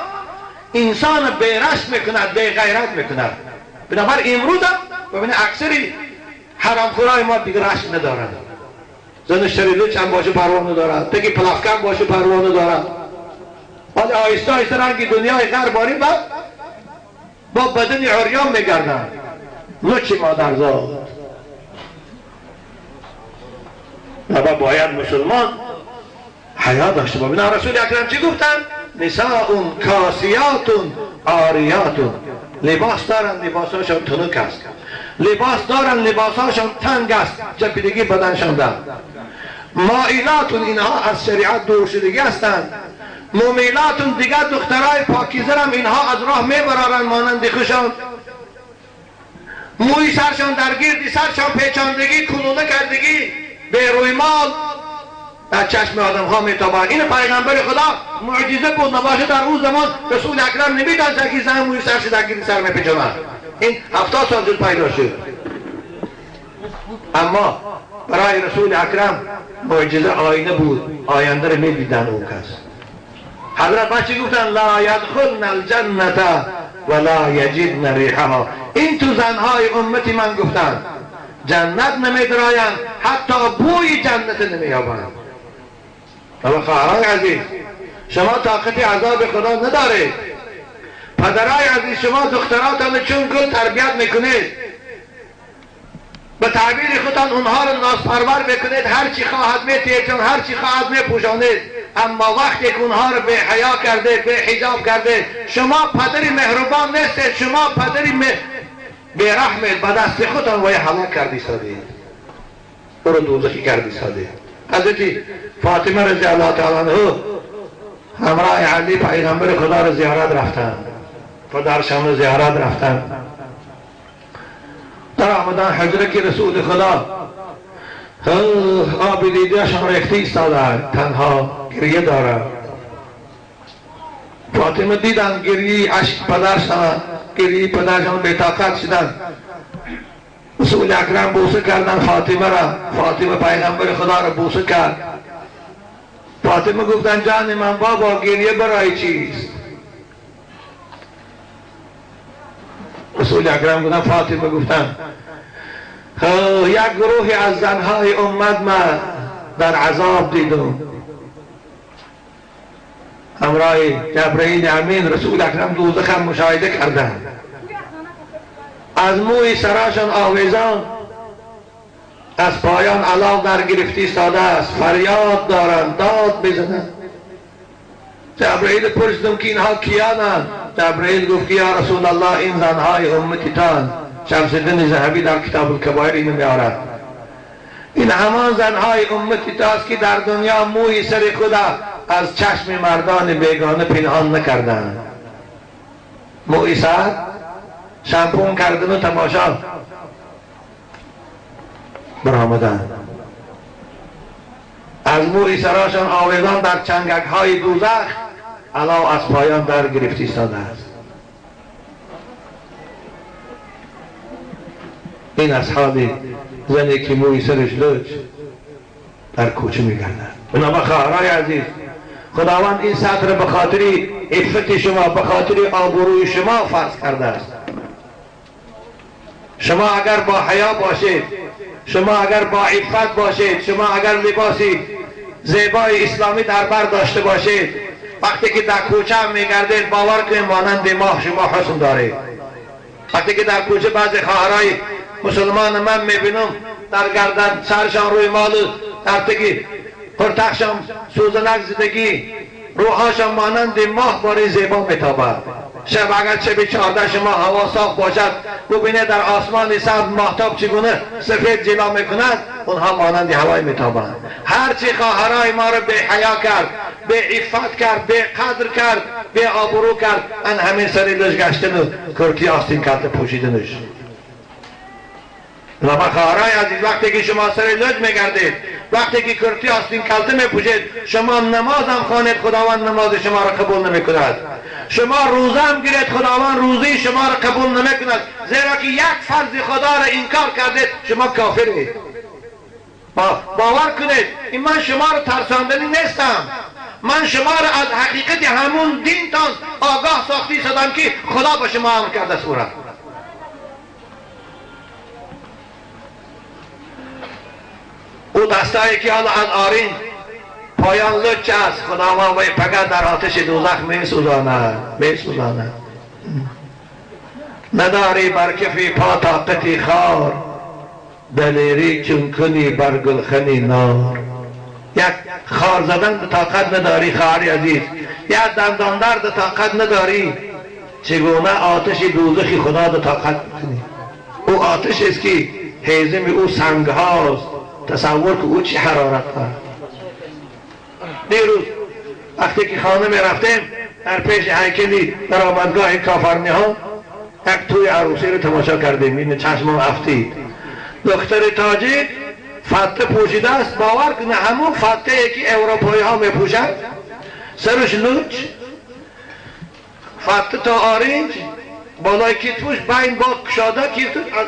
Speaker 2: انسان بی رشت میکند، بی غیرت میکند. بنابر امروز هم ببینید اکثری حرامخورای ما دیگه رشت ندارن. زن شریلوچ هم باشه پروانه دارد، تکی پلافکن باشه پروانه دارد. حالا آیسته آیسته رنگی دنیای غربانی با بدن عریان میگردن. لوچی مادرزاد. اما باید مسلمان حیا داشته باشه. رسول اکرم چی گفتن؟ نساء کاسیات عاریات. لباس دارن، لباساشون تنک است. لباس دارن، لباساشون تنگ است، چپیدگی بدنشان دارن. مائلاتون، اینها از شریعت دور شدگی هستند. ممیلاتون، دیگر دخترای پاکیزه هم اینها از راه میبرارن مانند خوشان. موی سرشان در گردی سرشان پیچاندگی، کنونه کردگی، به روی مال در چشم آدم ها میتابند. این پیغمبر خدا معجزه بود، نباشه در اون زمان رسول اکرم نمیدانست که زن موی سرش در گردی سر میپیچاند. این 70 سال جز پیدا شد. اما برای رسول اکرم معجزه آینه بود، آینده رو میدیدن اون کس. حضرت بچه گفتن لا یدخلن الجنة ولا یجدن ریحها. این تو زنهای امتی من گفتن جنت نمیدراین، حتی بوی جنت نمیابند. اما خواهرای عزیز، شما طاقت عذاب خدا ندارید. پدرای عزیز، شما دختراتان چون گل تربیت میکنید، به تعبیر خودتان اونها رو نازپرور بکنید، هرچی خواهد میتیجون، هرچی خواهد میپوشانید. اما وقتی که اونها رو به حیا کرده، به حجاب کرده، شما پدری مهربان نیستید، شما پدری به رحمت، به دست خودتان وی حلاک کردی سادید، او رو دوزخی کردی سادید. حضرت فاطمه رضی الله تعالی عنها همراه علی پیغمبر خدا رو زیارت رفتن، پدرشان رو زیارت رفتن. در آمدن حجره که رسول خدا آب دیدهشان ریخته ایستادن، تنها گریه داره. فاطمه دیدن گریه عشق پدرشان، گریه پدرشان بی‌طاقت شدن. رسول اکرم بوسه کردن فاطمه را، فاطمه پیغمبر خدا را بوسه کرد. فاطمه گفتن جان من بابا گریه برای چیست؟ رسول اکرم گفتن فاطمه گفتن یک گروهی از زنهای امت ما در عذاب دیدم. همراه جبرئیل امین رسول اکرم دوزخ هم مشاهده کردن. از موی سراشان آویزان، از پایان علاق در گرفتی ساده است، فریاد دارند، داد بزنند. جبرئیل پرسیدم که اینها کیانند؟ جبرئیل گفت که یا رسول الله این زنهای امتی تان. شمس الدین ذهبی در کتاب الکبائر اینو میارد. این همان زنهای امتی تاست که در دنیا موی سر خدا از چشم مردان بیگانه پنهان نکردند. موی سر شامپون کردن و تماشا برآمدند. از موی سراشان آویزان در چنگک های دوزخ علاوه از پایان در گرفتی ساده است. این اصحاب زنی که موی سرش لوچ در کوچه میگردند. بنابراین خواهرای عزیز، خداوند این سطر به خاطر عفت شما، به خاطر آبروی شما فرض کرده است. شما اگر با حیا باشید، شما اگر با عفت باشید، شما اگر لباسی زیبای اسلامی در بر داشته باشید، وقتی که در کوچه هم میگردید باور کنید مانند ماه شما حسن دارید. وقتی که در کوچه بعضی خواهرای مسلمان من میبینم در گردن سرشان روی مال در تکی پرتخشان سوزنک زدگی، روحاشان مانند ماه باری زیبا میتابد. شب اگر شب 14 شما هوا صاف باشد ببینید در آسمان سبز ماهتاب چگونه سفید جلا میکند، اونها مانند هوای میتابند. هرچی خواهرای ما رو به حیا کرد، به عفت کرد، به قدر کرد، به آبرو کرد، ان همین سری لج گشتن و کرتی آستین کلت پوشیدنش. لما خواهرای عزیز، وقتی که شما سر لج میگردید، وقتی که کرتی آستین کلته میپوشید، شما نماز هم خوانید خداوند نماز شما را قبول نمیکند. شما روزه هم گیرید خداوند روزه شما را قبول نمیکند، زیرا که یک فرض خدا را انکار کردید شما کافرید. باور کنید این من شما را ترساندنی نیستم، من شما را از حقیقت همون دینتان آگاه ساختی شدم که خدا به شما امر کرده سوره. او دستایی که حالا از آرین پایان لچ است، خداوند وی فقط در آتش دوزخ میسوزاند. نداری بر کفی پا طاقتی خار، دلیری چون کنی بر گلخنی نار. یک خار زدن طاقت نداری خواهری عزیز، یک دنداندر طاقت نداری، چگونه آتش دوزخی خدا رو طاقت میکنی. او آتش است که هیزم او سنگ هاست. تصور که او چی حرارت داره. دیروز وقتی که خانه می رفتیم در پیش هیکلی در آمدگاه کافرنی ها یک توی عروسی رو تماشا کردیم. این چشمم افتید. دختر تاجیک فتح پوشیده است. باور کنه همون فتحی که اروپایی ها می پوشند، سرش لوچ، فتح تا آرنج، بالای کتفش بین با کشاده، کتفش از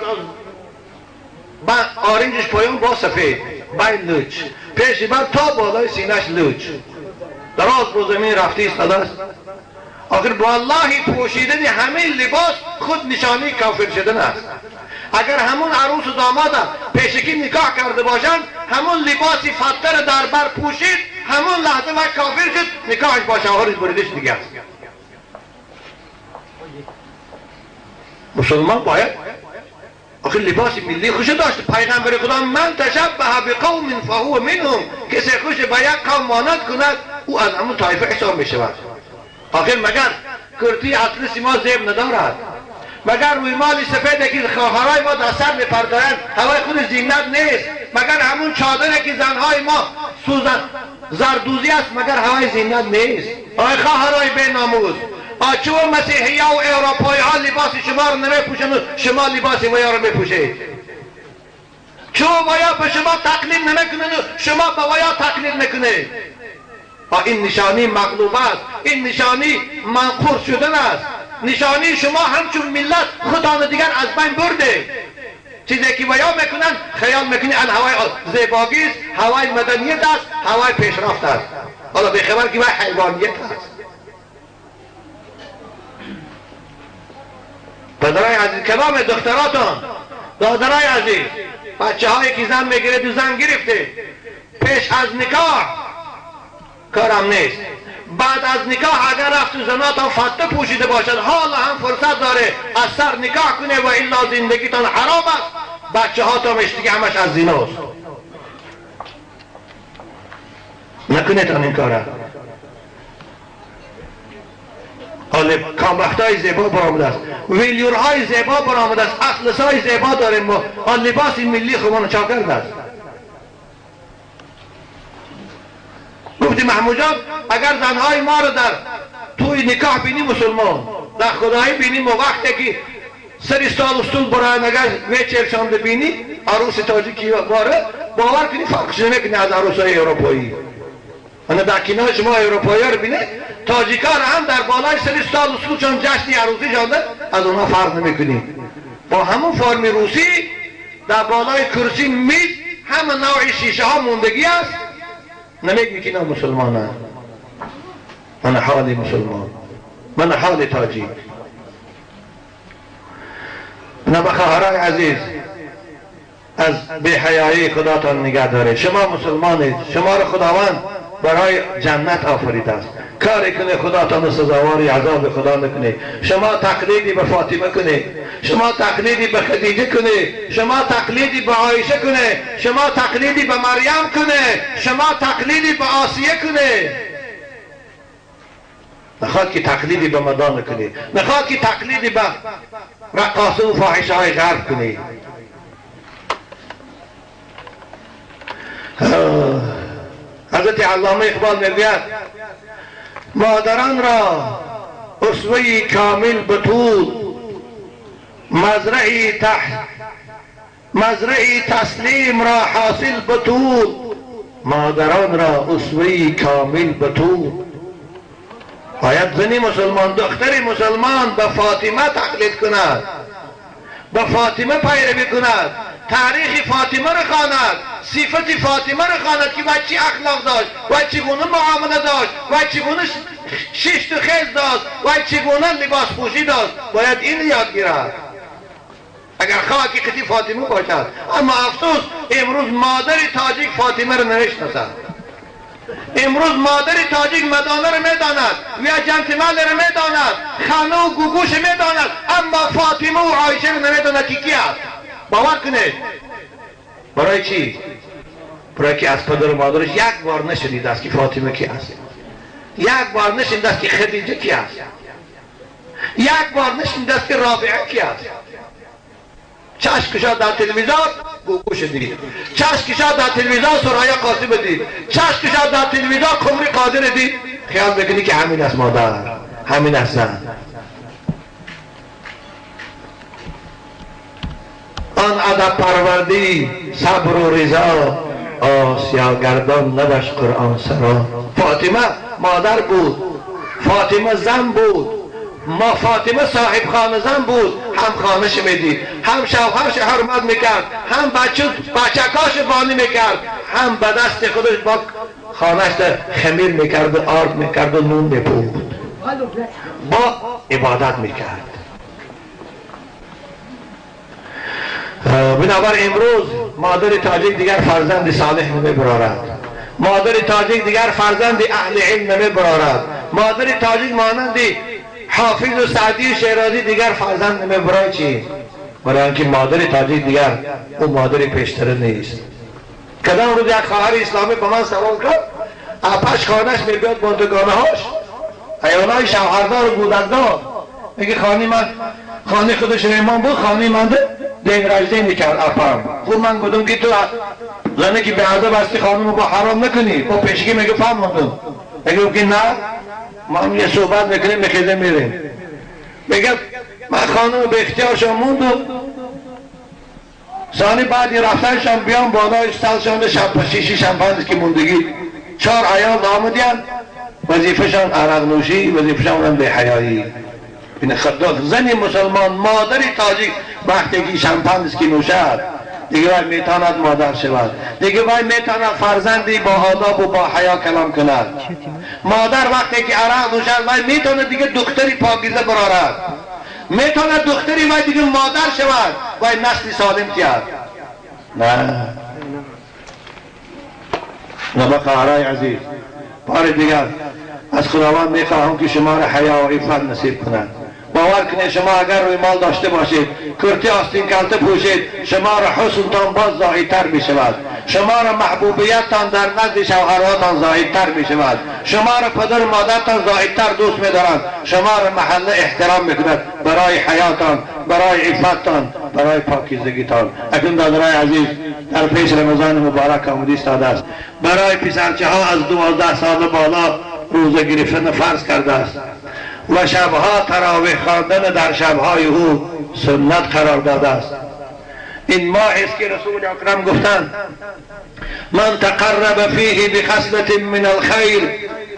Speaker 2: آرنجش پایان با سفید، بین لوچ، پیش بر تا بالای سینهش لوچ، دراز رو زمین رفتی ایستاده است. آخر والله پوشیدن همه لباس خود نشانی کافر شدن است. اگر همون عروس و داماد پیشکی نکاح کرده باشند، همون لباسی فتح در بر پوشید، همون لحظه وقت کافر شد، نکاحش با شوهرش بریدش دیگه است. مسلمان باید آخر لباس ملی خوش داشت. پیغمبر خدا من تشبه بقوم فهو منهم، کسی خوش به یک قوم مانند کند او از همون طایفه حساب می شود. آخر مگر کرتی اطلسی ما زیب ندارد؟ مگر روی مالی سفیده که خواهرای ما در سر می پردارند هوای خود زینت نیست؟ مگر همون چادره که زنهای ما سوزن زردوزی است مگر هوای زینت نیست؟ آی خواهرای بی ناموز، چون مسیحی ها و اروپایی ها لباس شما رو نمی پوشند و شما لباس ویا رو می پوشید؟ چون ویا به شما تقلید نمی کنند و شما به ویا تقلید میکنید؟ این نشانی مغلوب است، این نشانی منقور شدن است. نشانی شما همچون ملت خودان دیگر از بین برده. چیزی که ویا میکنن خیال میکنی ان هوای زیباگی است، هوای مدنیت است، هوای پیشرفت است. حالا بخبر که وای حیوانیت است. پدرای عزیز، کلام دختراتان، دادرای عزیز، بچه هایی که زن میگیره دو زن گرفته، پیش از نکاح کارم نیست. بعد از نکاح اگر رفت و زناتان فتح پوشیده باشد، حالا هم فرصت داره از سر نکاح کنه و الا زندگیتان حرام است. بچه ها تا مشتگی همش از زیناست. نکنید این کاره. حالا کامبختای زیبا برآمده است، ویلیورهای زیبا برآمده است، اطلسهای زیبا داریم ما. لباس ملی خوبان چاکرد است. گفتی محمود جان اگر زنهای ما رو در توی نکاح بینی مسلمان، در خدایی بینیم و وقتی که سری سال استول برای اگر ویچرشان بینی عروس تاجیکی باره، باور کنی فرقش نمیکنی از عروسای اروپایی. انا در کنار شما اروپایی ها رو بینه، تاجیکا رو هم در بالای سری سال استول چون جشنی عروسی شانده از اونها فرق نمیکنی. با همون فرم روسی در بالای کرسی میز همه نوع شیشه ها موندگی است. نمیگی که اینا مسلمان هست. من حالی مسلمان، من حال تاجیک. نه بخواهرای عزیز از بی حیایی خداتان نگه داره. شما مسلمانید، شما رو خداوند برای جنت آفریده است. کاری کنه خداتان سزاوار عذاب خدا نکنه. شما تقلیدی به فاطمه کنه، شما تقلیدی به خدیجه کنه، شما تقلیدی به عایشه کنه، شما تقلیدی به مریم کنه، شما تقلیدی به آسیه کنه. نخواد که تقلیدی به مدان کنه، نخواد که تقلیدی به رقاصه و فاحشه های غرب کنه. حضرت علامه اقبال میگوید مادران را اسوه کامل بطول، مزرعی تسلیم را حاصل بطول. مادران را اسوه کامل بطول. باید زنی مسلمان، دختری مسلمان به فاطمه تقلید کند، به فاطمه پیروی کند، تاریخ فاطمه رو خواند، صفت فاطمه رو خواند که بچی اخلاق داشت و چگونه معامله داشت و چگونه ششت و خیز داشت و چگونه لباس پوشی داشت. باید این یاد گیرد اگر خواهد که خطی فاطمه باشد. اما افسوس امروز مادر تاجیک فاطمه رو نمیشناسد. امروز مادر تاجیک مدانه رو میداند، ویا جنتمل رو میداند، خانه و گوگوش میداند، اما فاطمه و عایشه رو نمیداند که کی است. باور کنید. برای چی؟ برای که از پدر و مادرش یک بار نشنیده است که فاطمه کی است، یک بار نشنیده است که خدیجه کی است. یک بار نشنیده است که رابعه کی است؟ چشم کشاد در تلویزیون گوگوش دید، چشم کشاد در تلویزیون سرایه قاسم دید، چشم کشاد در تلویزیون قمری قادر دید. خیال بکنی که همین است مادر، همین است زن. آن ادب پروردی صبر و رضا، آسیا گردان لبش قرآن سرا. فاطمه مادر بود، فاطمه زن بود، ما فاطمه صاحب خانه زن بود، هم خانهش میدید، هم شوهرش حرمت میکرد، هم بچکاش بانی میکرد، هم به دست خودش با خانهش خمیر میکرد و آرد میکرد و نون میپود، با عبادت میکرد. بنابر امروز مادر تاجیک دیگر فرزند صالح نمیبرارد، مادر تاجیک دیگر فرزند اهل علم نمیبرارد، مادر تاجیک مانند حافظ و سعدی و شیرازی دیگر فرزند نمیبرای. چی؟ برای اینکه مادر تاجیک دیگر او مادر پیشتره نیست. کدام روز یک خواهر اسلامی به من سوال کرد، اپش خانهش میبیاد بندگانه هاش، ایالای شوهردار و بودکدار، میگه خانه من، خانه خودش ریمان بود، خانه من دین رجده میکرد اپم. خود من گفتم که تو زنه که به ادب هستی خانم با حرام نکنی. با پیشگی میگه فهموندم، میگه که نه ما یه صحبت میکنیم میخیده میریم. میگه من خانم به اختیارشان موندم، ثانی بعدی رفتنشان بیام بالای سلشان شیشی شمپانیست که موندگی 4 عیال آمدین، وظیفهشان عرق نوشی، وظیفهشان به حیایی. این خدات زنی مسلمان مادر تاجیک وقتی که شمپانیست که نوشد دیگه باید میتاند مادر شود، دیگه باید میتاند فرزندی با آداب و با حیا کلام کند. مادر وقتی که عرق نوشد باید میتاند دیگه دختری پاکیزه برارد، میتاند دختری باید دیگه مادر شود، باید نسل سالم کرد. نه خواهرای عزیز، بار دیگر از خداوند میخواهم که شما را حیا و عفت نصیب کند. باور کنید شما اگر روی مال داشته باشید، کرتی آستین کلته پوشید، شما را حسنتان باز زاهدتر می شود، شما را محبوبیتتان در نزد شوهراتان زاهدتر می شود، شما را پدر مادرتان زاهدتر دوست می دارند، شما را محل احترام می کند برای حیاتان، برای عفتتان، برای پاکیزگیتان. اکنون دادرای عزیز در پیش رمضان مبارک آمده ایستاده است. برای پسرچه ها از 12 سال بالا روزه گرفتن فرض کرده است و شبها تراویح خواندن در شبهای او سنت قرار داده است. این ماه است که رسول اکرم گفتند من تقرب فیه بخصلة من الخیر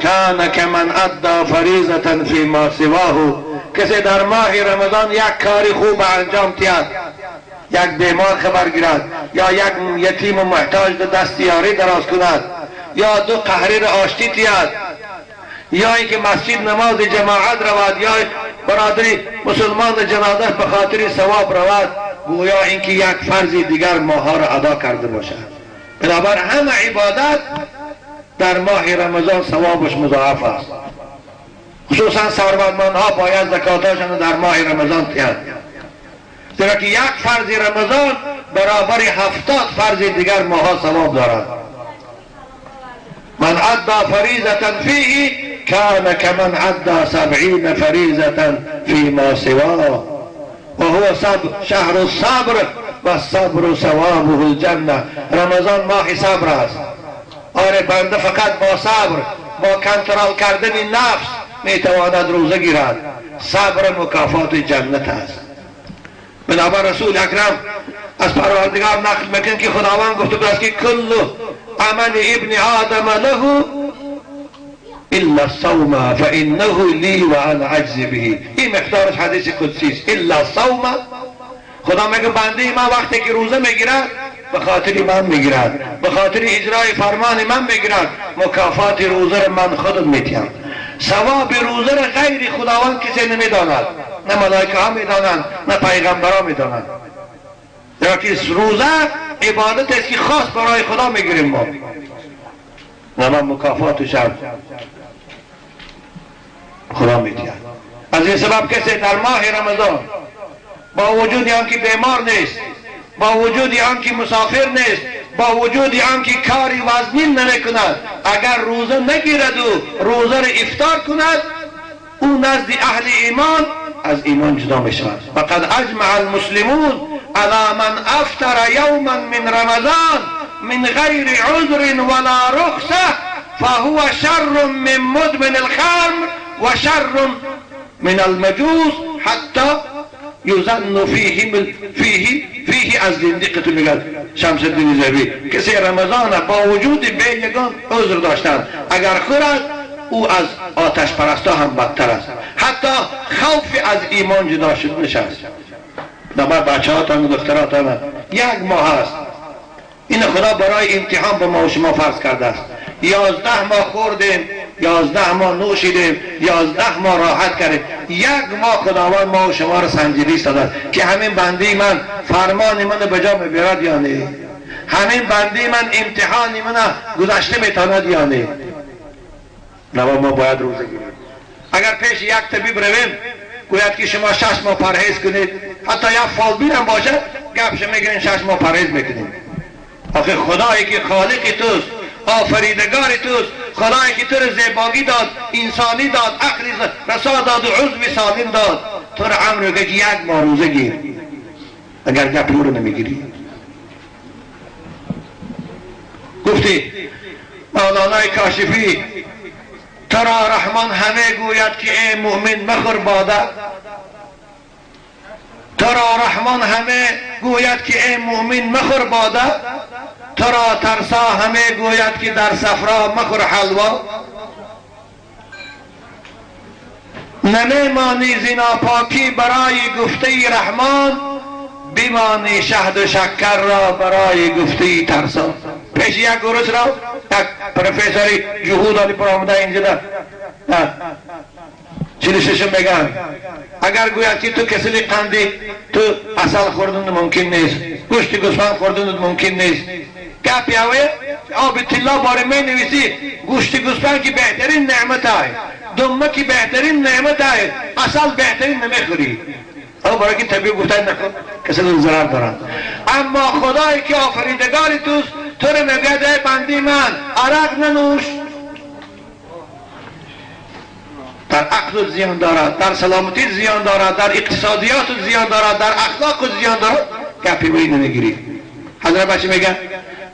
Speaker 2: کان کمن ادى فریضة فیما سواه. کسی در ماه رمضان یک کاری خوب انجام دهد، یک بیمار خبر گیرد، یا یک یتیم و محتاج دستیاری دراز کند، یا 2 قهری آشتی دهد، یا اینکه مسجد نماز جماعت رود، یا برادری مسلمان جنازه به خاطر ثواب رود، گویا اینکه یک فرض دیگر ماها را ادا کرده باشد. بنابر همه عبادت در ماه رمضان ثوابش مضاعف است. خصوصا ثروتمندها باید زکاتشان در ماه رمضان دهند، زیرا که یک فرض رمضان برابر 70 فرض دیگر ماها ثواب دارد. من عدى فریضة فیه کان کمن عدى 70 فریضة فیما سواه و هو شهر الصبر و الصبر ثوابه الجنه. رمضان ماه صبر است. آره بنده فقط با صبر، با کنترل کردن نفس میتواند روزه گیرد. صبر مکافات جنت است. بنابر رسول اکرم از پروردگار نقل میکنه که خداوند گفته است که کل عمل ابن آدم له الا الصوم فانه لی و انا اجزی به. این مقدارش حدیث قدسی است. الا الصوم، خدا میگه بنده من وقتی که روزه میگیرد به خاطر من میگیرد، به خاطر اجرای فرمان من میگیرد، مکافات روزه من خودم میتیم. ثواب روزه را غیر خداوند کسی نمیداند، نه ملائکه ها میدانند، نه پیغمبر ها میدانند. لیکن روزه عبادت است که خاص برای خدا میگیریم ما، نه مکافاتش هم خدا میتیم. از این سبب کسی در ماه رمضان با وجود آنکه بیمار نیست، با وجود آنکه مسافر نیست، با وجود آنکه کاری وزنین نمی کند، اگر روزه نگیرد و روزه را افطار کند، او نزد اهل ایمان از ایمان جدا می شود. فقد اجمع المسلمون على من افطر یوما من رمضان من غیر عذر ولا رخصه فهو شر من مدمن الخمر و شر من المجوس حتی یظن فیه از زندیقتون میگن شمس الدین ذهبی. کسی رمضان با وجود به یگان عذر داشتن اگر خورد او از آتش پرستا هم بدتر است. حتی خوف از ایمان جدا شد نشست. نبر بچه هاتان و دختراتان 1 ماه است. این خدا برای امتحان به ما و شما فرض کرده است. 11 ماه خوردیم، 11 ماه نوشیدیم، 11 ماه راحت کردیم. 1 ماه خداوند ما و شما را سنجیدی است که همین بنده من فرمان من به جا میبرد یا نه، همین بنده من امتحان من گذشته میتاند یا نه. نبا ما باید روزه گیریم. اگر پیش یک طبیب رویم گوید که شما 6 ماه پرهیز کنید، حتی یک فالبین هم باشه گپش میگیرین 6 ماه پرهیز میکنید. آخه خدایی که خالق توست، آفریدگار توست، خدایی که تو رو زیبایی داد، انسانی داد، عقلی رسا داد و عضو سالم داد، تو رو امر که 1 ماه روزه گیر. اگر گپ رو نمیگیری گفتی مولانا کاشفی ترا رحمان همه گوید که ای مؤمن مخور باده، ترا رحمان همه گوید که ای مؤمن مخور باده، ترا ترسا همه گوید که در صفرا مخور حلوا. نمیمانی زنا پاکی برای گفته رحمان، بیمانی شهد و شکر را برای گفته ترسا. پیش یک گروس را یک پروفیسوری جهودانی پر آمده اینجا در 46 میگن اگر گوید که تو کسلی قندی تو اصل خوردن ممکن نیست، گوشت گوسفند خوردن ممکن نیست. گپی اوه آب طلا باره می نویسی گوشت گوسفند که بهترین نعمت های، دمه که بهترین نعمت های، اصل بهترین نمیخوری. او برای که طبیب گفته نکن کسی ضرر دارن. اما خدایی که آفریدگاری توست تو رو میگه ای بندی من عرق ننوش. در عقل زیان دارد، در سلامتی زیان دارد، در اقتصادیات زیان دارد، در اخلاق زیان دارد. گپی بایی نمیگیری. حضرت بچه میگن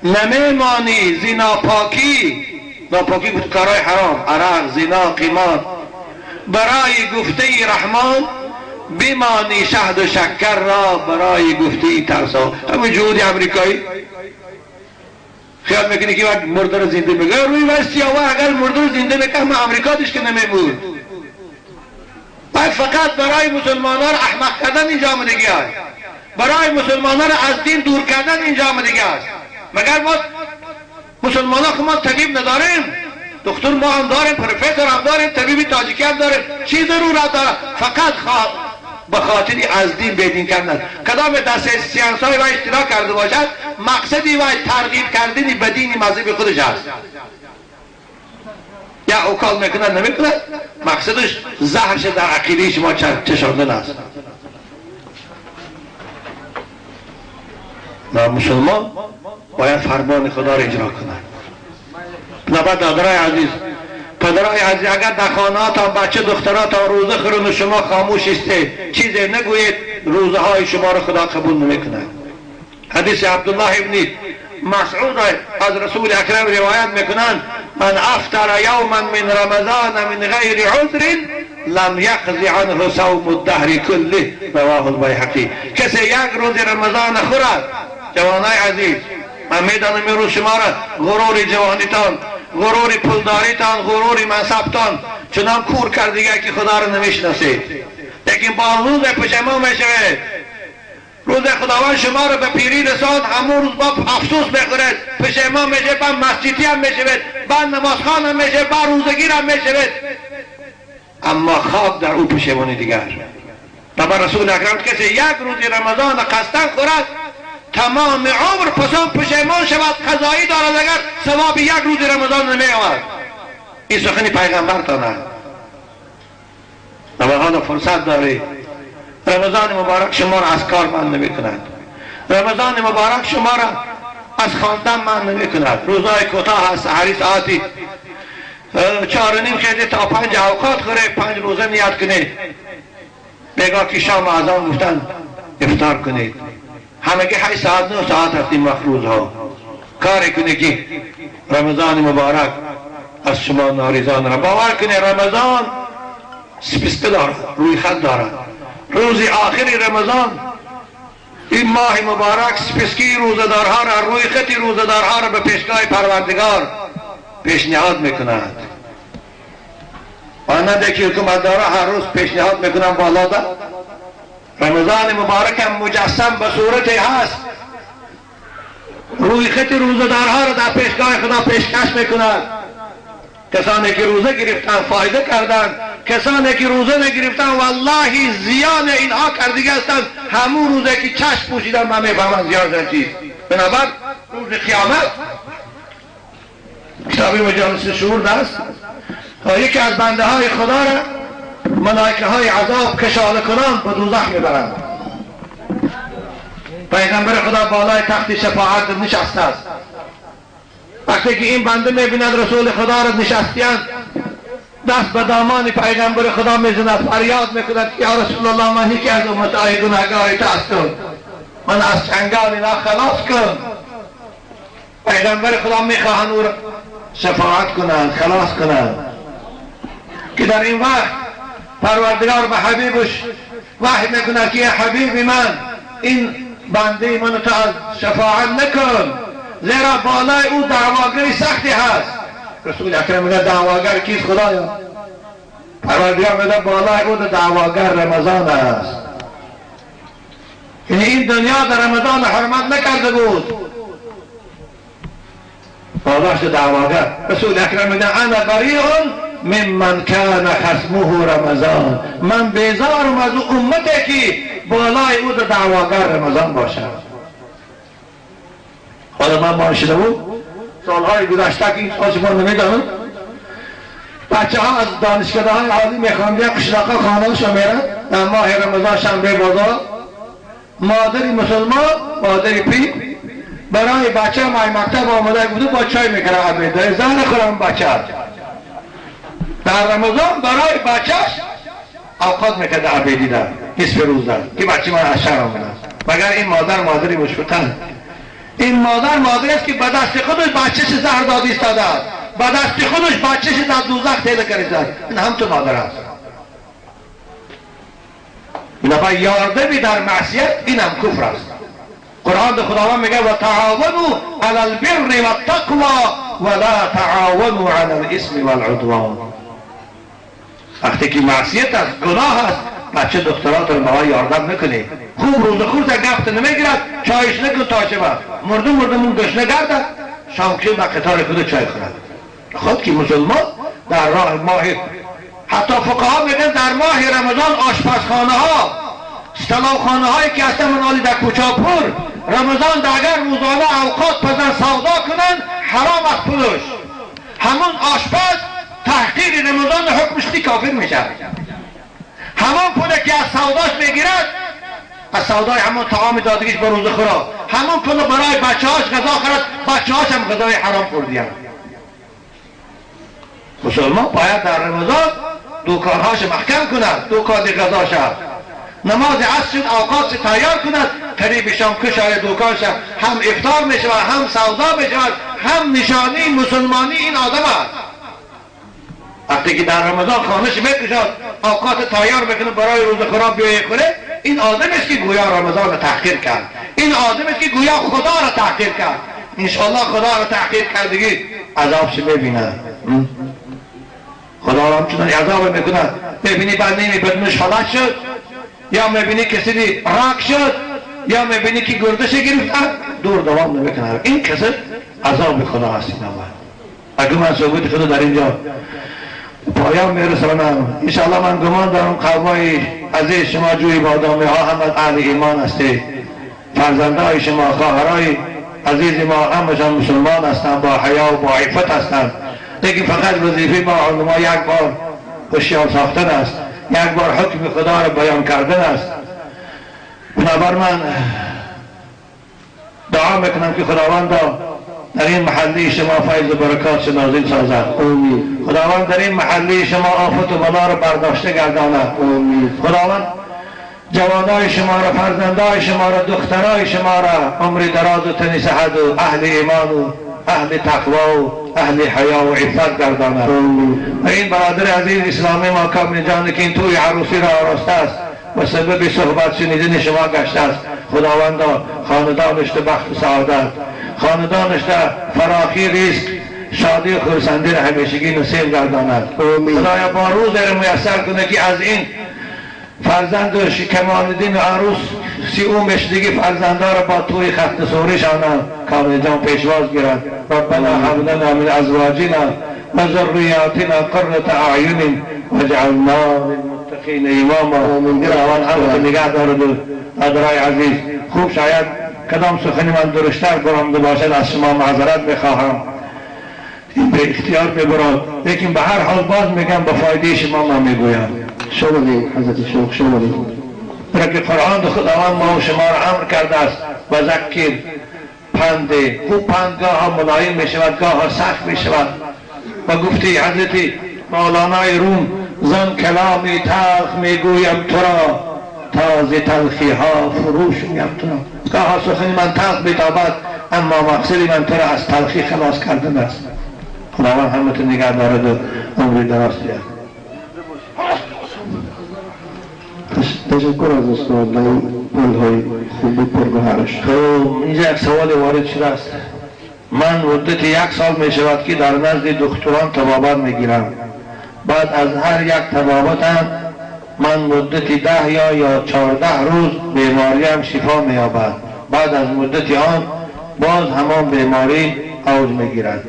Speaker 2: نمیمانی زنا پاکی، ناپاکی بود کارهای حرام، عرق، زنا، قمار، برای گفته رحمان، بیمانی شهد و شکر را برای گفته ترسا. همون جهود امریکایی خیال میکنی که وقت مرده رو زنده میگه روی وستی آوه اگر مرده رو زنده میگه همه امریکا دیش که نمیمود. باید فقط برای مسلمان ها را احمق کردن اینجا آمدگی هست، برای مسلمان ها را از دین دور کردن اینجا آمدگی هست. مگر ما مسلمان ها که ما طبیب نداریم، دکتر ما هم داریم، پروفیسور هم داریم، طبیبی تاجیکی هم داریم، چی ضرورت داره؟ فقط به خاطر از دین بیدین کردن. کدام دست سیانس های و اشتراک کرده باشد مقصدی و ترغیب کردنی به دین مذهب خودش هست. یا اوکال میکنن نمیکنن مقصدش زهرش در عقیده شما چشاندن است. مسلمان باید فرمان خدا را اجرا کنند. نباید دادرای عزیز، پدرای عزیز، اگر در خانهاتان بچه دختراتان روزه خورن و شما خاموش استه چیزی نگویید، روزه های شما را خدا قبول نمیکند. حدیث عبدالله ابن مسعود از رسول اکرم روایت میکنند من افطر یوما من رمضان من غیر عذر لم یقضی عنه صوم الدهر کله، رواه البیهقی. کسی یک روز رمضان خورد، جوانای عزیز من میدانم این روز شما را غرور جوانیتان، غرور پولداریتان، غرور منصبتان چنان کور کردیگه که خدا را نمیشناسید، لیکن با روز پشیمان میشوید. روز خداوند شما را به پیری رساند، همون روز با افسوس میخورید، پشیمان میشه، با مسجدی هم میشوید، با نمازخوان هم میشه، با روزگیر هم میشوید، اما خواب در او پشیمانی دیگر. و با رسول اکرم کسی یک روز رمضان قصدن خورد تمام عمر پسان پشیمان شود، قضایی دارد اگر ثواب یک روز رمضان نمی آمد. این سخن پیغمبر تانه. نوحان فرصت داری، رمضان مبارک شما را از کار من نمی کند، رمضان مبارک شما را از خواندن من نمی کند. روزهای کوتاه هست، حدیث آتی 4:30 خیلی تا 5 اوقات خوره، 5 روزه نیت کنید. بگاه که شام اذان گفتن افطار کنید. همگی 8 ساعت 9 ساعت هستیم مفروض ها. کاری کنید که رمضان مبارک از شما ناریزان را. باور کنید رمضان سپسته دارد، روی خط دارد. روز آخری رمضان این ماه مبارک سپسکی روزدارها را، روی خط روزدارها را به پیشگاه پروردگار پیشنهاد میکند. آنده که حکومتدارا هر روز پیشنهاد میکنن بالا ده. رمضان مبارک هم مجسم به صورتی هست، روی خط روزدارها را در پیشگاه خدا پیشکش میکند. کسانی که روزه گرفتن فایده کردن، کسانی که روزه نگرفتن والله زیان اینها کردگی هستند. همون روزه که چشم پوشیدن من میفهمم زیان چیز. بنابر روز قیامت کتابی مجالس شعور دست یکی از بنده های خدا را ملائکه های عذاب کشاله کنان به دوزخ میبرند. پیغمبر خدا بالای تخت شفاعت نشسته است. وقتی که این بنده میبیند رسول خدا را نشستیند، دست به دامان پیغمبر خدا میزند، فریاد میکند که یا رسول الله من یکی از امتهای گناهگار تو هستم، من از چنگال اینا خلاص کن. پیغمبر خدا میخواهند او را شفاعت کنند، خلاص کنند. که در این وقت پروردگار به حبیبش وحی میکند که یا حبیبی من این بنده من تو از شفاعت نکن، زیرا بالای او دعواگری سختی هست. رسول اکرم میگه دعواگر کیست؟ خدایا. پروردگار میگه بالای او دعواگر رمضان است. یعنی این دنیا در رمضان حرمت نکرده بود، بالایش دعواگر. رسول اکرم میگه انا بریء ممن کان خصمه رمضان، من بیزارم از او امتی که بالای او دعواگر رمضان باشد. حالا من ماشده بود سالهای گذشته که این آسمان نمیدانم، بچه ها از دانشکده های عالی میخواندن قشلاقه خانه‌اش رو میرن در ماه رمضان شنبه بازار، مادری مسلمان مادری پیر برای بچه مای مکتب آمده بوده با چای میکنه عبیده زن خورم بچه در رمضان برای بچهش اوقات میکرده عبیدی در نصف روز در که بچه من از شهر آمده مگر این مادر مادری مشفتن. این مادر مادری است که به دست خودش بچهش زهر داد ایستاده است، به دست خودش بچهش در دوزخ تیله کرده. این هم تو مادر است. بنابراین یاردمی در معصیت این هم کفر است. قرآن خداوند میگه و تعاونوا علی البر والتقوى ولا تعاونوا علی الاثم والعدوان. وقتی که معصیت است، گناه است، بچه دخترات رو ما یاردم نکنی. خوب روز خود گفت نمیگیرد، چایش نکن تا چه وقت مردم گشنه گردد، شام که با قطار خود چای خورد. خود که مسلمان در راه ماه، حتی فقها میگن در ماه رمضان آشپزخانه ها استلاخانه هایی که هستن منالی در کوچاپور رمضان در اگر روزانه اوقات پزن سودا کنن حرام است پولش. همون آشپز تحقیر رمضان حکمشتی کافر میشه. همون پوله که از سوداش میگیرد، از سودای همون طعام دادگیش به روز خورا، همون پول برای بچه هاش غذا خورد، بچه هاش هم غذای حرام خوردیم. مسلمان باید در رمضان دوکانهاش محکم کند، دوکان غذاش نماز عصر اوقات تیار کند، قریب شام کشای دوکانش هم افطار می شود، هم سودا می شود، هم نشانی مسلمانی این آدم است. وقتی که در رمضان خانهش میکشد اوقات تیار میکنه برای روز خورا بیایه کنه، این آدم است که گویا رمضان را تحقیر کرد، این آدم است که گویا خدا را تحقیر کرد. انشاءالله خدا را تحقیر کردگی عذابش میبینه. خدا را همچنان عذاب میکنه. میبینی بنده بدنش فلج شد، یا میبینی کسی راک شد، یا میبینی که گردش گرفت، دور دوام نمیکنه. این کسی عذاب خدا هست. اگر من صحبت خدا در اینجا پایان میرسانم، انشاءالله من گمان دارم قومای عزیز شما جوی بادامی ها هم از اهل ایمان هستی، فرزنده های شما خواهرای عزیز ما همشان مسلمان هستند، با حیا و با عفت هستند. لیکن فقط وظیفه ما علما یک بار هوشیار ساختن است، یک بار حکم خدا را بیان کردن است. بنابر من دعا میکنم که خداوندا در این محله شما فیض و برکات نازل سازد. خداوند در این محله شما آفت و بلا را برداشته گرداند. خداوند جوانای شما را، فرزندای شما را، دخترای شما را عمر دراز و تن صحت و اهل ایمان و اهل تقوا و اهل حیا و عفت گرداند. و این برادر عزیز اسلامی ما کامل جان که این توی عروسی را آراسته است و سبب صحبت شنیدن شما گشته است، خداوند خاندانش ده بخت و سعادت، خاندانش ده فراخی رزق، شادی و خرسندی را همیشگی نصیب گرداند. خدایا با روز را میسر کنه که از این فرزند و کمالدین عروس 30 دیگه فرزنده را با توی ختم سوریشان کامل جان پیشواز گیرد. ربنا هب لنا من ازواجنا و ذریاتنا قرة اعین واجعلنا للمتقین اماما. خداوند همه نگه دارد. ادرای عزیز خوب شاید کدام سخنی من درشتر گفته باشد از شما معذرت بخواهم، این به اختیار ببرد، لیکن به هر حال باز میگم به فایده شما ما میگویم.
Speaker 1: شمالی حضرت شیخ شمالی
Speaker 2: برای که قرآن خداوند ما و شما را امر کرده است و ذکر پنده خوب پند گاه ها ملایم می شود گاه ها سخت می شود. و گفتی حضرت مولانای روم زن کلامی تلخ می گویم تو را تازه تلخی ها فروش میم تو را. گاه ها سخنی من تلخ بیتابد اما مقصدی من تو را از تلخی خلاص کردن است. خداوند همه تو نگه دارد و عمری دراز دهد.
Speaker 1: تشکر از استاد در این پندهای خوب پرگوهرش.
Speaker 2: اینجا یک سوال وارد شده است. من مدت 1 سال می شود که در نزد دکتران طبابت می گیرم. بعد از هر یک طبابتم من مدت 10 یا 14 روز بیماریم شفا می یابد. بعد از مدت آن باز همان بیماری اوج می گیرد.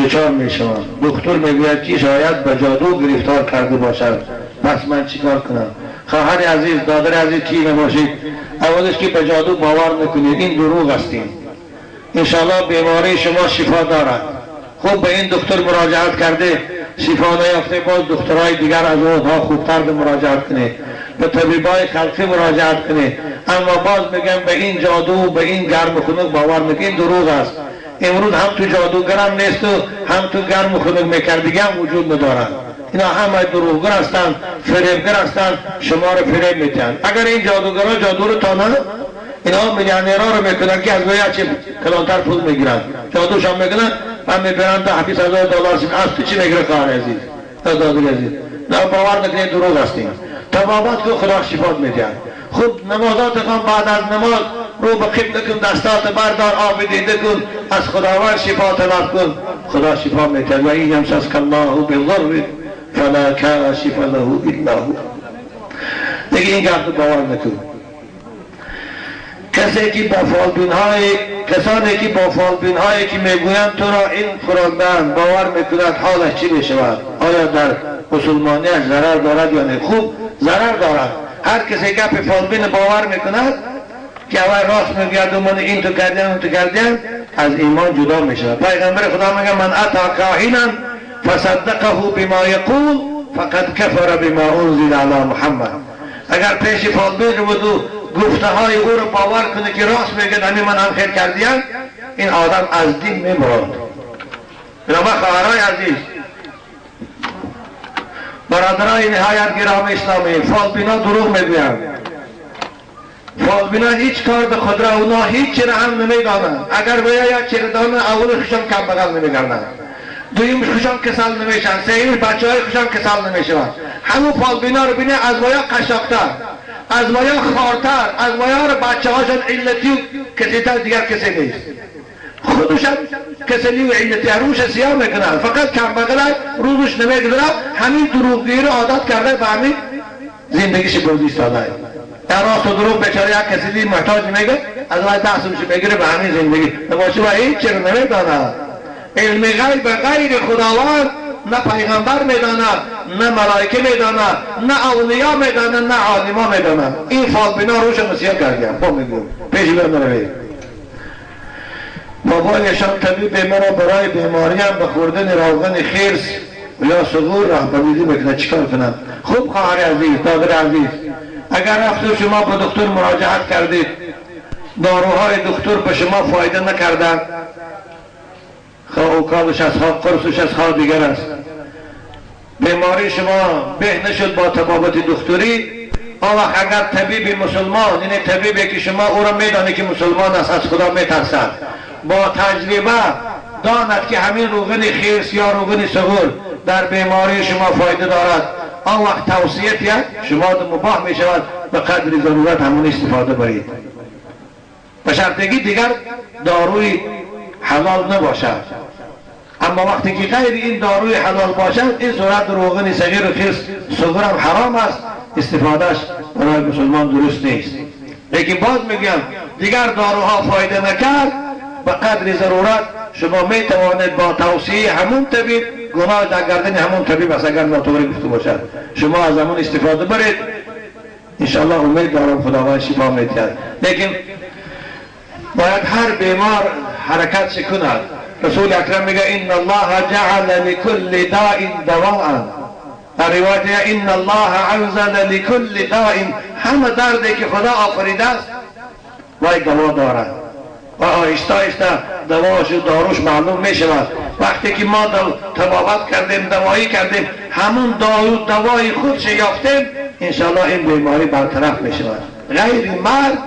Speaker 2: دچار می شوم. دکتر می گوید که شاید به جادو گرفتار کرده باشد. پس من چیکار کنم؟ خواهر عزیز، دادر عزیز کی نباشید، اولش که به جادو باور نکنید، این دروغ هستیم. انشاءالله بیماری شما شفا دارد. خوب به این دکتر مراجعت کرده شفا نیافته، باز دکترهای دیگر از اونها خوبتر مراجعت کنه، به طبیبای خلقی مراجعت کنه. اما باز میگم به این جادو، به این گرم خنک باور نکنید، این دروغ است. امروز هم تو جادوگرم نیست و هم تو گرم خنک میکردگی هم وجود ندارد. اینا همه دروغگر هستند، فریبگر هستند، شما رو فریب میتن. اگر این جادوگرها جادو رو تانه اینا میلیونرها رو میکنن که از باید چه کلانتر پول میگیرن، جادوش هم میکنن و میبرن تا $700,000 از تو چی میگیره خواهر عزیز؟ دادر عزیز نه باور نکنید دروغ هستیم. طبابت که خدا شفا میدن. خود نمازات خان بعد از نماز رو به قبله کن، دستات بردار، آب دیده کن، از خداوند شفا طلب کن، خدا شفا میدن. و این یمسسک الله بالضر فلا کاشف له الا هو. دیگه این گفت باور نکن. کسانی که با فالبین‌هایی که میگویند تو را این خوراندن باور میکنند حالش چی میشود؟ آیا در مسلمانیش ضرر دارد یا نه؟ خوب ضرر دارد. هر کسی گپ فالبین باور میکند که اول راست میگوید و من این تو کردیم اون تو کردیم، از ایمان جدا میشود. پیغمبر خدا میگه من اتی کاهنا فصدقه بما یقول فقد کفر بما انزل علی محمد. اگر پیش فالبین رو و گفته های او رو باور کنه که راست میگه همین من هم خیر کردیم، این آدم از دین میمرد. بنابراین خواهرای عزیز، برادرای نهایت گرامی اسلامی، فالبینا دروغ میگویند. فالبینا هیچ کار به خود را اونا هیچ چیز هم نمیدانند. اگر باید چیز دانند اول خوشم کم بغل نمیگردند، دویم خوشم کسل نمیشن، سوم بچه های خوشم کسل نمیشن. همون فالبینا رو بینه از باید قشاقتر، از باید خارتر، از باید بچه هاشون علتی و کسیتر دیگر کسی نیست. خودش هم کسلی و علتی روش سیاه میکنن، فقط کم بغل روزش نمیگذاره. همین دروغگویی رو عادت کرده به همین زندگیش بردیستانه. در راست و دروغ بیچاره یک کسی محتاج میگه از وقت دستش میگیره به همین زندگی نباشه و هیچ چیز نمیدانه. علم غیب غیر خداوند نه پیغمبر میدانه، نه ملائکه میدانه، نه اولیا میدانه، نه عالما میدانه. این فالبینا روش نصیحت کردیم. با میگم پیش برنامه بابایشان طبیب مرا برای بیماریم به خوردن روغن خرس یا سغور راهبری میکنه. چیکار کنم؟ خوب خواهر عزیز، دادر عزیز، اگر رفت شما به دکتر مراجعت کردید، داروهای دکتر به شما فایده نکردن، خواه اوکابش از خواه قرصش از خواه دیگر است. بیماری شما به نشد با طبابت دکتری، آن وقت اگر طبیب مسلمان، یعنی طبیبی که شما او را میدانه که مسلمان است، از خدا میترسد، با تجربه داند که همین روغن خرس یا روغن سغور در بیماری شما فایده دارد، آن وقت توصیه کرد شما مباح می شود به قدر ضرورت همون استفاده برید. به شرطی دیگر داروی حلال نباشد. اما وقتی که غیر این داروی حلال باشد، این صورت روغن صغیر و خرس سغور هم حرام است، استفادهش برای مسلمان درست نیست. لیکن باز میگم دیگر داروها فایده نکرد، به قدر ضرورت شما می توانید با توصیه همون طبیب، گناه در گردن همون طبیب است اگر ناتوری گفته باشد، شما از همون استفاده برید، انشاءالله امید دارم خداوند شفا میدهد. لیکن باید هر بیمار حرکت کند. رسول اکرم میگه ان الله جعل لكل داء دواء، در روایت ان الله انزل لكل داء، همه دردی که خدا آفریده است وای دوا دارد و آهسته آهسته دواش و داروش معلوم می شود. وقتی که ما طبابت کردیم، دوایی کردیم، همون دوای خودش یافتیم، انشاءالله این بیماری برطرف می شود. غیر مرگ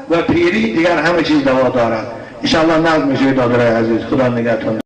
Speaker 2: و پیری دیگر همه چیز دوا دارد. انشاءالله نظم می شود. دادرای عزیز خدا نگهتان.